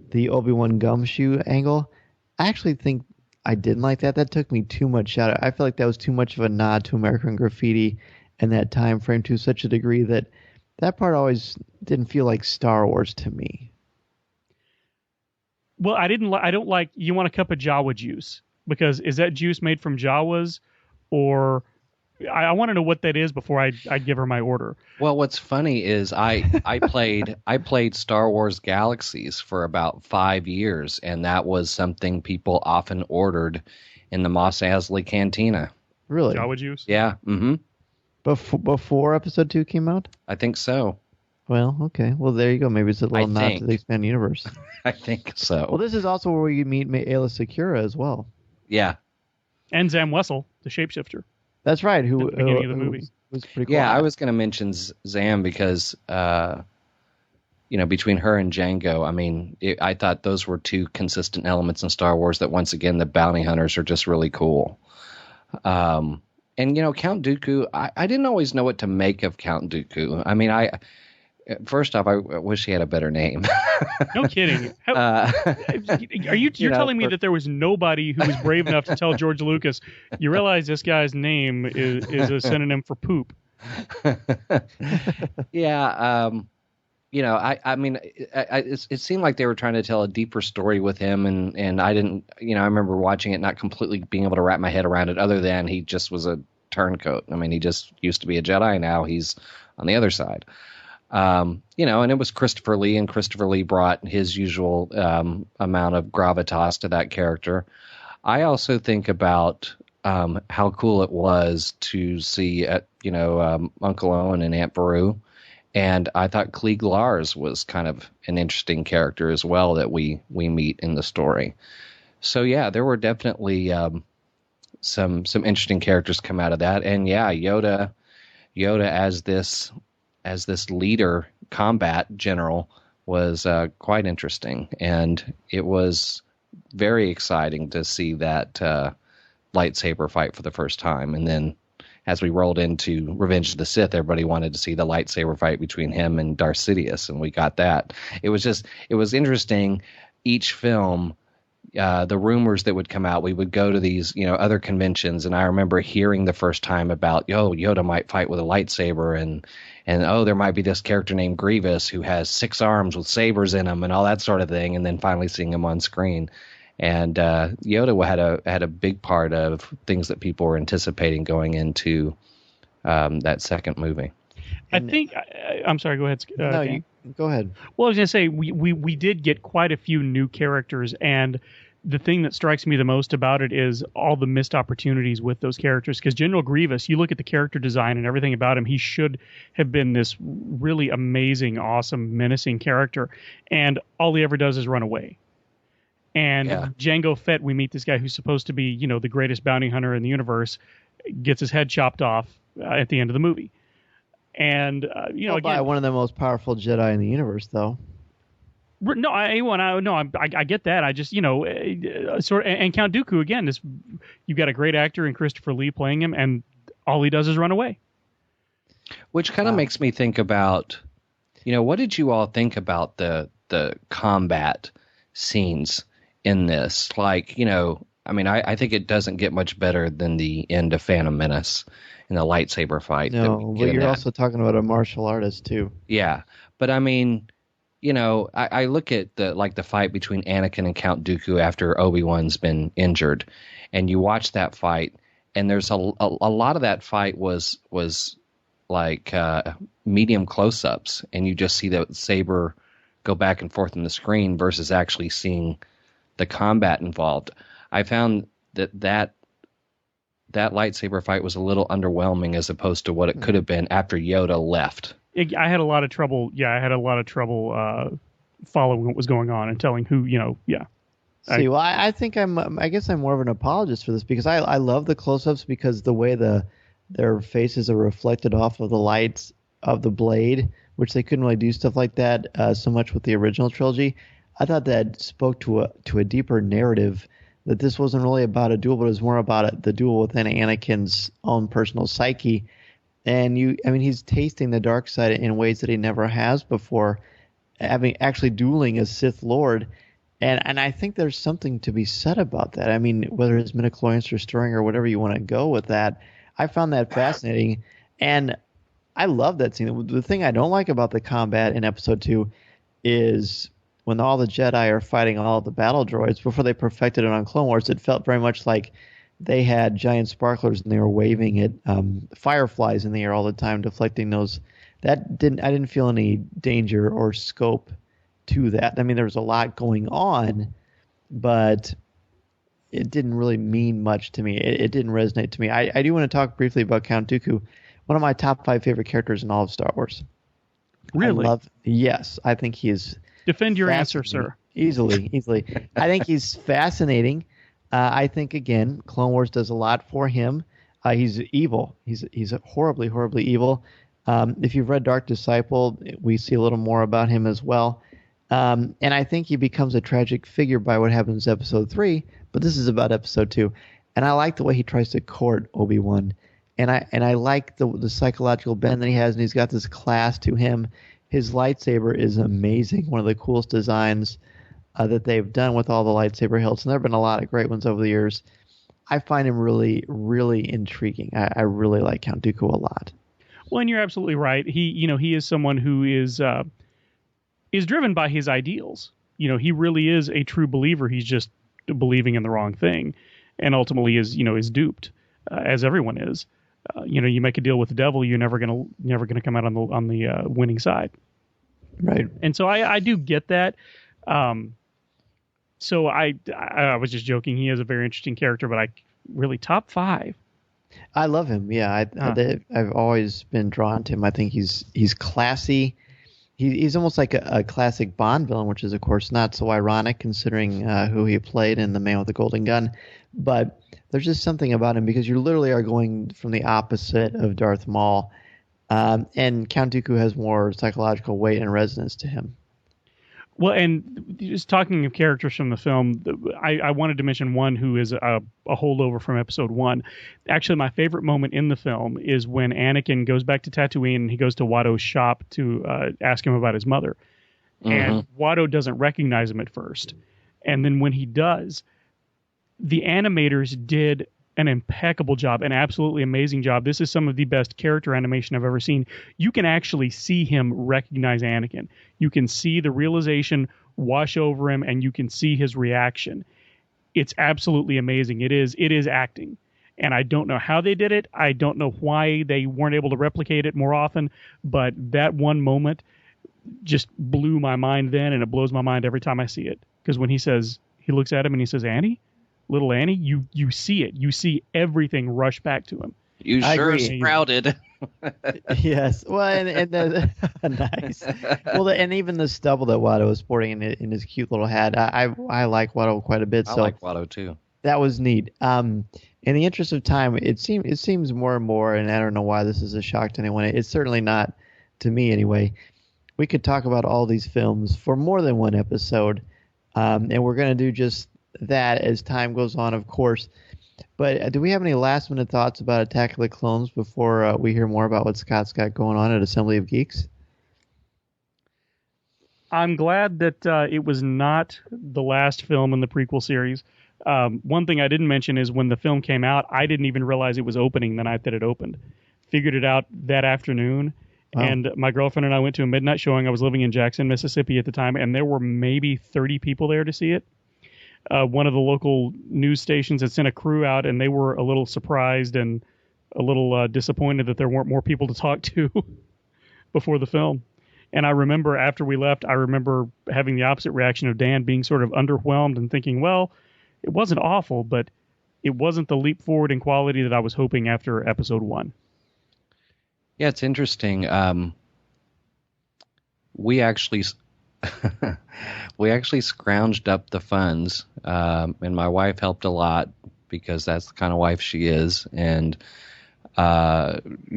Speaker 1: the Obi-Wan gumshoe angle. I actually think I didn't like that. That took me too much out. I feel like that was too much of a nod to American Graffiti and that time frame to such a degree that part always didn't feel like Star Wars to me.
Speaker 9: Well, I don't like. You want a cup of Jawa juice, because is that juice made from Jawas, or I want to know what that is before I give her my order.
Speaker 15: Well, what's funny is I played Star Wars Galaxies for about 5 years, and that was something people often ordered in the Moss Eisley Cantina.
Speaker 1: Really?
Speaker 9: Jawa juice?
Speaker 15: Yeah. Mm-hmm.
Speaker 1: Before Episode 2 came out?
Speaker 15: I think so.
Speaker 1: Well, okay. Well, there you go. Maybe it's a little nod to the expanded universe.
Speaker 15: I think so.
Speaker 1: Well, this is also where we meet Aayla Secura as well.
Speaker 15: Yeah.
Speaker 9: And Zam Wessel, the shapeshifter.
Speaker 1: That's right.
Speaker 9: At the beginning of the movie.
Speaker 1: Was pretty cool.
Speaker 15: Yeah, I was going to mention Zam because, between her and Jango, I mean, I thought those were two consistent elements in Star Wars that, once again, the bounty hunters are just really cool. And, Count Dooku, I didn't always know what to make of Count Dooku. I mean, first off, I wish he had a better name.
Speaker 9: No kidding. You're telling me that there was nobody who was brave enough to tell George Lucas, you realize this guy's name is a synonym for poop?
Speaker 15: Yeah. I mean, it seemed like they were trying to tell a deeper story with him, and I didn't, I remember watching it, not completely being able to wrap my head around it, other than he just was a turncoat. I mean, he just used to be a Jedi. Now he's on the other side. And it was Christopher Lee, and Christopher Lee brought his usual amount of gravitas to that character. I also think about how cool it was to see, Uncle Owen and Aunt Beru, and I thought Klieg Lars was kind of an interesting character as well that we meet in the story. So yeah, there were definitely some interesting characters come out of that, and yeah, Yoda as this leader combat general was quite interesting, and it was very exciting to see that lightsaber fight for the first time. And then as we rolled into Revenge of the Sith, everybody wanted to see the lightsaber fight between him and Darth Sidious, and we got that. It was interesting. Each film, the rumors that would come out, we would go to these, other conventions, and I remember hearing the first time about, Yoda might fight with a lightsaber, and there might be this character named Grievous who has 6 arms with sabers in them and all that sort of thing, and then finally seeing him on screen. And Yoda had a big part of things that people were anticipating going into that second movie.
Speaker 9: I think I'm sorry. Go ahead.
Speaker 1: No, Go ahead.
Speaker 9: Well, I was going to say, we did get quite a few new characters, and the thing that strikes me the most about it is all the missed opportunities with those characters. Because General Grievous, you look at the character design and everything about him, he should have been this really amazing, awesome, menacing character, and all he ever does is run away. And Jango Fett, we meet this guy who's supposed to be, you know, the greatest bounty hunter in the universe, gets his head chopped off at the end of the movie. And you know, again,
Speaker 1: by one of the most powerful Jedi in the universe, though.
Speaker 9: No, I get that. I just, you know, and Count Dooku again. You've got a great actor in Christopher Lee playing him, and all he does is run away.
Speaker 15: Which kind of makes me think about, you know, what did you all think about the combat scenes in this? Like, you know, I mean, I think it doesn't get much better than the end of Phantom Menace in the lightsaber fight.
Speaker 1: No, but you're also talking about a martial artist too.
Speaker 15: Yeah, but I mean, you know, I look at the fight between Anakin and Count Dooku after Obi-Wan's been injured, and you watch that fight, and there's a lot of that fight was like medium close-ups, and you just see the saber go back and forth on the screen versus actually seeing the combat involved. I found that lightsaber fight was a little underwhelming as opposed to what it could have been after Yoda left.
Speaker 9: I had a lot of trouble. Yeah, I had a lot of trouble following what was going on and telling who, you know. Yeah.
Speaker 1: See, I think I guess I'm more of an apologist for this because I love the close-ups because the way their faces are reflected off of the lights of the blade, which they couldn't really do stuff like that so much with the original trilogy. I thought that spoke to a deeper narrative, that this wasn't really about a duel, but it was more about the duel within Anakin's own personal psyche. And he's tasting the dark side in ways that he never has before, actually dueling a Sith Lord. And I think there's something to be said about that. I mean, whether it's midichlorians or stirring or whatever you want to go with that, I found that fascinating. And I love that scene. The thing I don't like about the combat in Episode 2 is when all the Jedi are fighting all of the battle droids, before they perfected it on Clone Wars, it felt very much like they had giant sparklers and they were waving at fireflies in the air all the time, deflecting those. I didn't feel any danger or scope to that. I mean, there was a lot going on, but it didn't really mean much to me. It didn't resonate to me. I do want to talk briefly about Count Dooku, one of my top 5 favorite characters in all of Star Wars.
Speaker 9: Really?
Speaker 1: Yes, I think he is.
Speaker 9: Defend your answer, sir.
Speaker 1: Easily. I think he's fascinating. I think, again, Clone Wars does a lot for him. He's evil. He's horribly, horribly evil. If you've read Dark Disciple, we see a little more about him as well. And I think he becomes a tragic figure by what happens in Episode 3, but this is about Episode 2. And I like the way he tries to court Obi-Wan. And I like the psychological bend that he has, and he's got this class to him. His lightsaber is amazing, one of the coolest designs that they've done with all the lightsaber hilts. And there have been a lot of great ones over the years. I find him really, really intriguing. I really like Count Dooku a lot.
Speaker 9: Well, and you're absolutely right. He is someone who is driven by his ideals. You know, he really is a true believer. He's just believing in the wrong thing, and ultimately is duped, as everyone is. You make a deal with the devil, you're never gonna come out on the winning side.
Speaker 1: Right.
Speaker 9: And so I do get that. So I was just joking. He is a very interesting character, but really top 5.
Speaker 1: I love him. Yeah, I've always been drawn to him. I think he's classy. He's almost like a classic Bond villain, which is, of course, not so ironic considering who he played in The Man with the Golden Gun. But there's just something about him because you literally are going from the opposite of Darth Maul. And Count Dooku has more psychological weight and resonance to him.
Speaker 9: Well, and just talking of characters from the film, I wanted to mention one who is a holdover from Episode 1. Actually, my favorite moment in the film is when Anakin goes back to Tatooine and he goes to Watto's shop to ask him about his mother. Mm-hmm. And Watto doesn't recognize him at first. And then when he does, the animators did an impeccable job, an absolutely amazing job. This is some of the best character animation I've ever seen. You can actually see him recognize Anakin. You can see the realization wash over him, and you can see his reaction. It's absolutely amazing. It is acting. And I don't know how they did it. I don't know why they weren't able to replicate it more often. But that one moment just blew my mind then, and it blows my mind every time I see it. Because when he looks at him and he says, Annie, little Annie, you see it. You see everything rush back to him.
Speaker 15: You sure sprouted.
Speaker 1: Yes. Well, and nice. Well, and even the stubble that Watto was sporting in his cute little hat. I like Watto quite a bit.
Speaker 15: I like Watto too.
Speaker 1: That was neat. In the interest of time, it seems more and more, and I don't know why this is a shock to anyone. It's certainly not to me anyway. We could talk about all these films for more than one episode, and we're going to do just that as time goes on, of course. But do we have any last-minute thoughts about Attack of the Clones before we hear more about what Scott's got going on at Assembly of Geeks?
Speaker 9: I'm glad that it was not the last film in the prequel series. One thing I didn't mention is when the film came out, I didn't even realize it was opening the night that it opened. Figured it out that afternoon. Wow. And my girlfriend and I went to a midnight showing. I was living in Jackson, Mississippi at the time, and there were maybe 30 people there to see it. One of the local news stations had sent a crew out, and they were a little surprised and a little disappointed that there weren't more people to talk to before the film. And I remember after we left, I remember having the opposite reaction of Dan, being sort of underwhelmed and thinking, well, it wasn't awful, but it wasn't the leap forward in quality that I was hoping after episode 1.
Speaker 15: Yeah, it's interesting. We actually scrounged up the funds, and my wife helped a lot because that's the kind of wife she is, and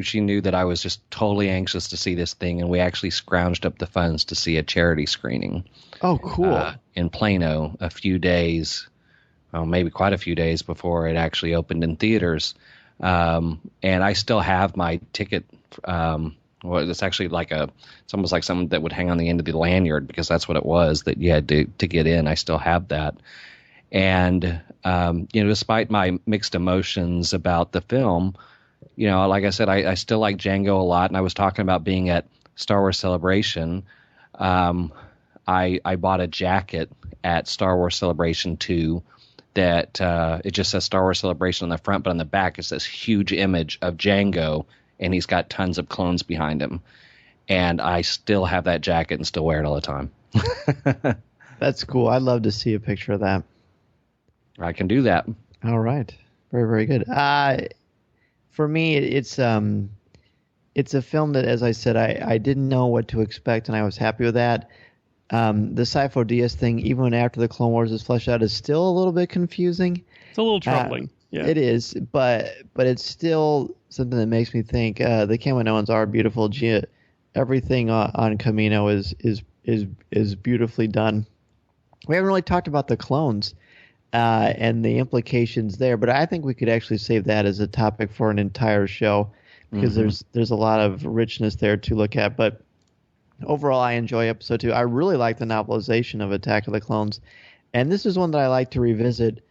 Speaker 15: she knew that I was just totally anxious to see this thing, and we actually scrounged up the funds to see a charity screening.
Speaker 1: Oh, cool!
Speaker 15: In Plano, a few days, well, maybe quite a few days before it actually opened in theaters, and I still have my ticket. Well, it's actually it's almost like something that would hang on the end of the lanyard, because that's what it was that you had to get in. I still have that. And, despite my mixed emotions about the film, like I said, I still like Django a lot. And I was talking about being at Star Wars Celebration. I bought a jacket at Star Wars Celebration 2 that it just says Star Wars Celebration on the front, but on the back it says huge image of Django, and he's got tons of clones behind him. And I still have that jacket and still wear it all the time.
Speaker 1: That's cool. I'd love to see a picture of that.
Speaker 15: I can do that.
Speaker 1: All right. Very, very good. For me, it's a film that, as I said, I didn't know what to expect, and I was happy with that. The Sifo Dyas thing, even after the Clone Wars is fleshed out, is still a little bit confusing.
Speaker 9: It's a little troubling. Yeah.
Speaker 1: It is, but it's still something that makes me think the Kaminoans are beautiful. Everything on Kamino is beautifully done. We haven't really talked about the clones and the implications there, but I think we could actually save that as a topic for an entire show, because there's a lot of richness there to look at. But overall, I enjoy episode 2. I really like the novelization of Attack of the Clones, and this is one that I like to revisit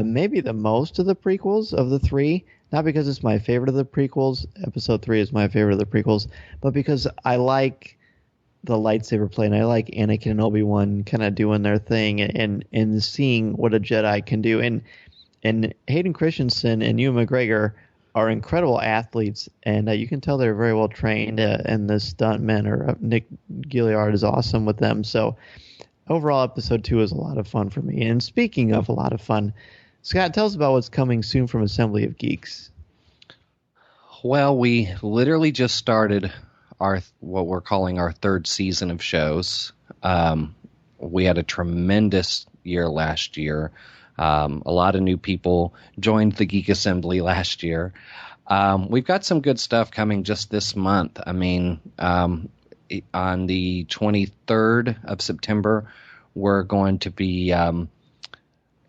Speaker 1: maybe the most of the prequels of the 3. Not because it's my favorite of the prequels. Episode 3 is my favorite of the prequels, but because I like the lightsaber play, and I like Anakin and Obi-Wan kind of doing their thing and seeing what a Jedi can do. And Hayden Christensen and Ewan McGregor are incredible athletes, and you can tell they're very well trained, and the stuntmen, or Nick Gilliard is awesome with them. So overall, episode 2 is a lot of fun for me. And speaking of a lot of fun, Scott, tell us about what's coming soon from Assembly of Geeks.
Speaker 15: Well, we literally just started what we're calling our 3rd season of shows. We had a tremendous year last year. A lot of new people joined the Geek Assembly last year. We've got some good stuff coming just this month. I mean, on the 23rd of September, we're going to be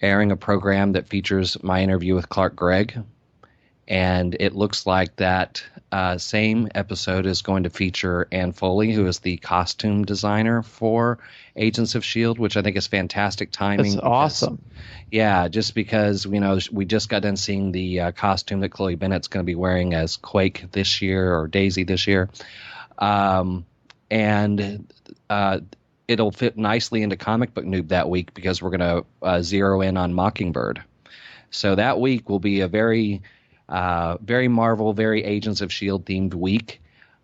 Speaker 15: airing a program that features my interview with Clark Gregg. And it looks like that same episode is going to feature Ann Foley, who is the costume designer for Agents of S.H.I.E.L.D., which I think is fantastic timing.
Speaker 1: That's awesome.
Speaker 15: Yeah, just because, we just got done seeing the costume that Chloe Bennett's going to be wearing as Quake this year, or Daisy this year. And it'll fit nicely into Comic Book Noob that week, because we're going to zero in on Mockingbird. So that week will be a very Marvel, very Agents of S.H.I.E.L.D. themed week.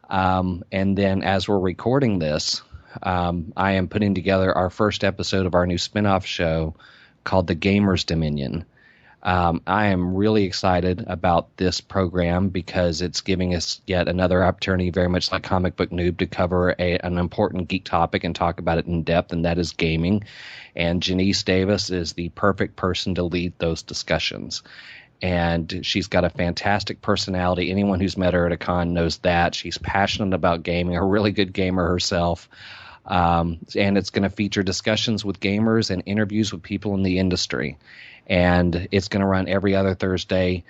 Speaker 15: And then as we're recording this, I am putting together our first episode of our new spinoff show called The Gamer's Dominion. I am really excited about this program because it's giving us yet another opportunity, very much like Comic Book Noob, to cover an important geek topic and talk about it in depth, and that is gaming. And Janice Davis is the perfect person to lead those discussions. And she's got a fantastic personality. Anyone who's met her at a con knows that. She's passionate about gaming, a really good gamer herself. And it's going to feature discussions with gamers and interviews with people in the industry. And it's going to run every other Thursday,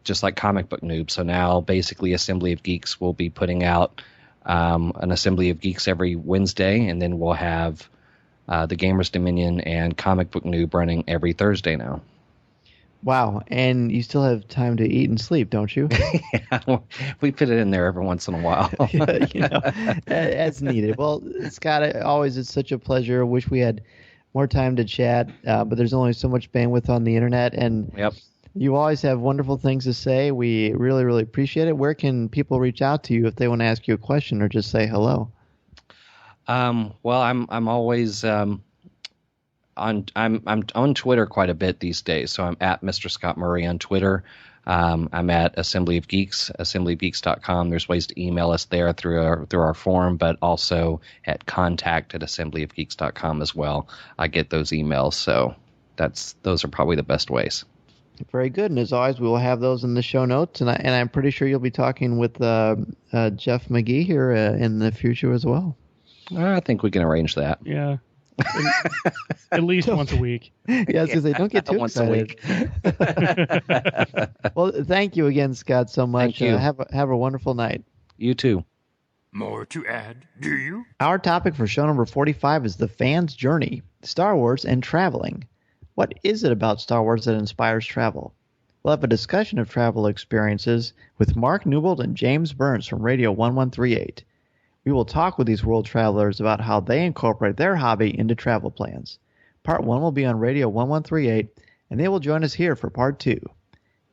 Speaker 15: just like Comic Book Noob. So now basically Assembly of Geeks will be putting out an Assembly of Geeks every Wednesday, and then we'll have the Gamers Dominion and Comic Book Noob running every Thursday now.
Speaker 1: Wow, and you still have time to eat and sleep, don't you?
Speaker 15: Yeah, we fit it in there every once in a while.
Speaker 1: Yeah, as needed. Well, Scott, it's such a pleasure. Wish we had more time to chat, but there's only so much bandwidth on the internet, and you always have wonderful things to say. We really, really appreciate it. Where can people reach out to you if they want to ask you a question or just say hello?
Speaker 15: Well, I'm always I'm on Twitter quite a bit these days, so I'm at Mr. Scott Murray on Twitter. I'm at Assembly of Geeks, assemblyofgeeks.com. There's ways to email us there through our forum, but also at contact@assemblyofgeeks.com as well. I get those emails, so those are probably the best ways.
Speaker 1: Very good, and as always, we will have those in the show notes, and I'm pretty sure you'll be talking with Jeff McGee here in the future as well.
Speaker 15: I think we can arrange that.
Speaker 9: Yeah. At least once a week.
Speaker 1: Yeah, I was going to say, don't get too
Speaker 15: once
Speaker 1: excited.
Speaker 15: A week.
Speaker 1: Well, thank you again, Scott, so much.
Speaker 15: Thank you.
Speaker 1: Have a wonderful night.
Speaker 15: You too.
Speaker 3: More to add, do you?
Speaker 1: Our topic for show number 45 is the fan's journey, Star Wars and traveling. What is it about Star Wars that inspires travel? We'll have a discussion of travel experiences with Mark Newbold and James Burns from Radio 1138. We will talk with these world travelers about how they incorporate their hobby into travel plans. Part 1 will be on Radio 1138, and they will join us here for Part 2.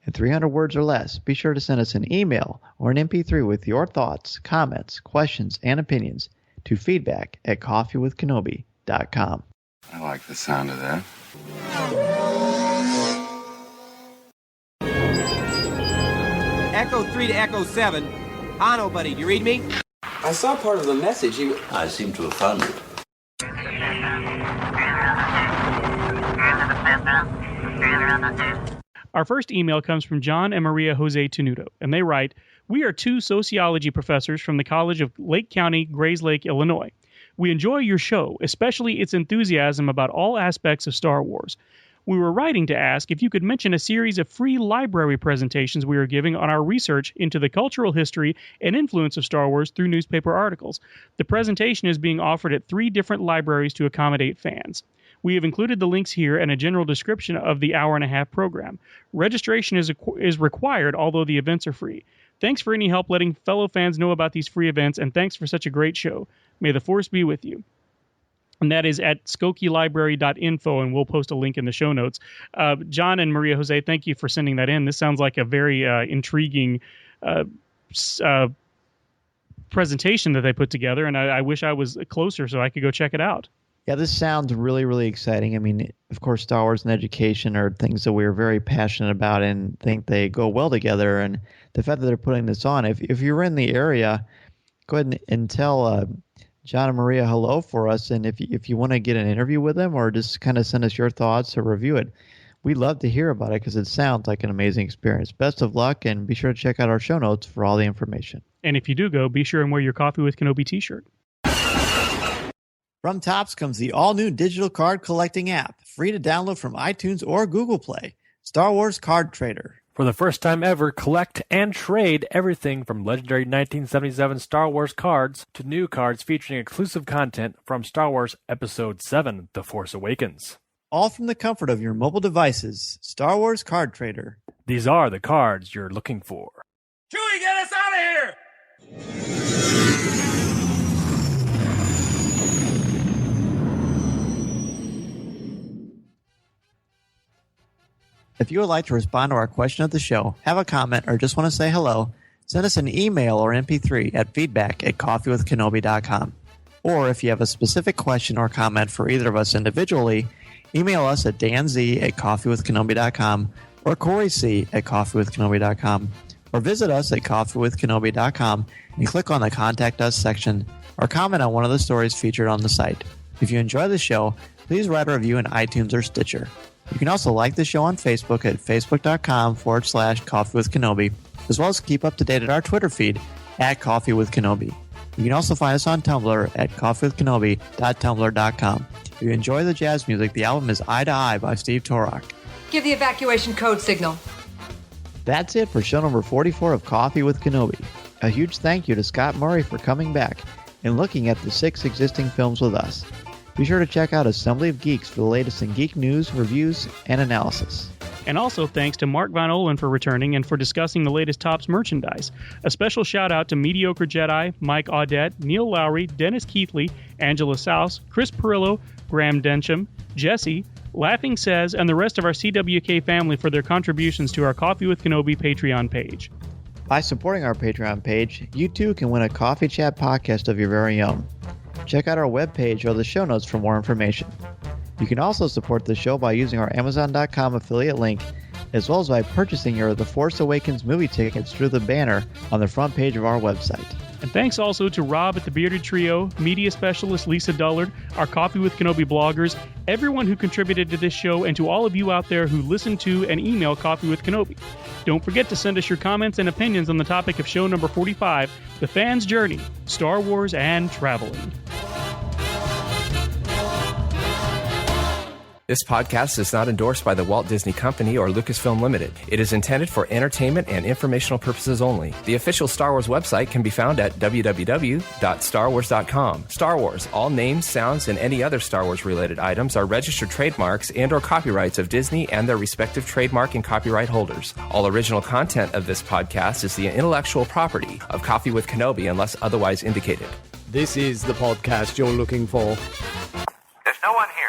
Speaker 1: In 300 words or less, be sure to send us an email or an MP3 with your thoughts, comments, questions, and opinions to feedback@coffeewithkenobi.com.
Speaker 14: I like the sound of that.
Speaker 16: Echo 3 to Echo 7. Ano, buddy, do you read me?
Speaker 17: I saw part of the message.
Speaker 13: I seem to have found it.
Speaker 9: Our first email comes from John and Maria Jose Tenuto, and they write, "We are two sociology professors from the College of Lake County, Grayslake, Illinois. We enjoy your show, especially its enthusiasm about all aspects of Star Wars. We were writing to ask if you could mention a series of free library presentations we are giving on our research into the cultural history and influence of Star Wars through newspaper articles. The presentation is being offered at 3 different libraries to accommodate fans. We have included the links here and a general description of the hour-and-a-half program. Registration is required, although the events are free. Thanks for any help letting fellow fans know about these free events, and thanks for such a great show. May the Force be with you." And that is at skokielibrary.info, and we'll post a link in the show notes. John and Maria Jose, thank you for sending that in. This sounds like a very intriguing presentation that they put together, and I wish I was closer so I could go check it out.
Speaker 1: Yeah, this sounds really, really exciting. I mean, of course, Star Wars and education are things that we're very passionate about and think they go well together. And the fact that they're putting this on, if you're in the area, go ahead and tell John and Maria hello for us. And if you want to get an interview with them or just kind of send us your thoughts or review it, we'd love to hear about it because it sounds like an amazing experience. Best of luck, and be sure to check out our show notes for all the information.
Speaker 9: And if you do go, be sure and wear your Coffee with Kenobi t-shirt.
Speaker 1: From Topps comes the all-new digital card collecting app, free to download from iTunes or Google Play. Star Wars Card Trader.
Speaker 2: For the first time ever, collect and trade everything from legendary 1977 Star Wars cards to new cards featuring exclusive content from Star Wars Episode 7, The Force Awakens.
Speaker 1: All from the comfort of your mobile devices. Star Wars Card Trader.
Speaker 2: These are the cards you're looking for.
Speaker 16: Chewie, get us out of here!
Speaker 1: If you would like to respond to our question of the show, have a comment, or just want to say hello, Send us an email or MP3 at feedback@coffeewithkenobi.com. Or if you have a specific question or comment for either of us individually, email us at danz@coffeewithkenobi.com or coryc@coffeewithkenobi.com, or visit us at coffeewithkenobi.com and click on the Contact Us section, or comment on one of the stories featured on the site. If you enjoy the show, please write a review in iTunes or Stitcher. You can also like the show on Facebook at facebook.com/coffeewithkenobi, as well as keep up to date at our Twitter feed at Coffee with Kenobi. You can also find us on Tumblr at coffeewithkenobi.tumblr.com. If you enjoy the jazz music, the album is Eye to Eye by Steve Torok.
Speaker 18: Give the evacuation code signal.
Speaker 1: That's it for show number 44 of Coffee with Kenobi. A huge thank you to Scott Murray for coming back and looking at the 6 existing films with us. Be sure to check out Assembly of Geeks for the latest in geek news, reviews, and analysis.
Speaker 9: And also thanks to Mark Von Ohlen for returning and for discussing the latest Topps merchandise. A special shout out to Mediocre Jedi, Mike Audette, Neil Lowry, Dennis Keithley, Angela Souse, Chris Perillo, Graham Densham, Jesse, Laughing Says, and the rest of our CWK family for their contributions to our Coffee with Kenobi Patreon page.
Speaker 1: By supporting our Patreon page, you too can win a Coffee Chat podcast of your very own. Check out our webpage or the show notes for more information. You can also support the show by using our Amazon.com affiliate link, as well as by purchasing your The Force Awakens movie tickets through the banner on the front page of our website.
Speaker 9: And thanks also to Rob at the Bearded Trio, media specialist Lisa Dullard, our Coffee with Kenobi bloggers, everyone who contributed to this show, and to all of you out there who listen to and email Coffee with Kenobi. Don't forget to send us your comments and opinions on the topic of show number 45, The Fan's Journey, Star Wars and Traveling.
Speaker 19: This podcast is not endorsed by the Walt Disney Company or Lucasfilm Limited. It is intended for entertainment and informational purposes only. The official Star Wars website can be found at www.starwars.com. Star Wars, all names, sounds, and any other Star Wars-related items are registered trademarks and or copyrights of Disney and their respective trademark and copyright holders. All original content of this podcast is the intellectual property of Coffee with Kenobi unless otherwise indicated.
Speaker 7: This is the podcast you're looking for.
Speaker 20: There's no one here.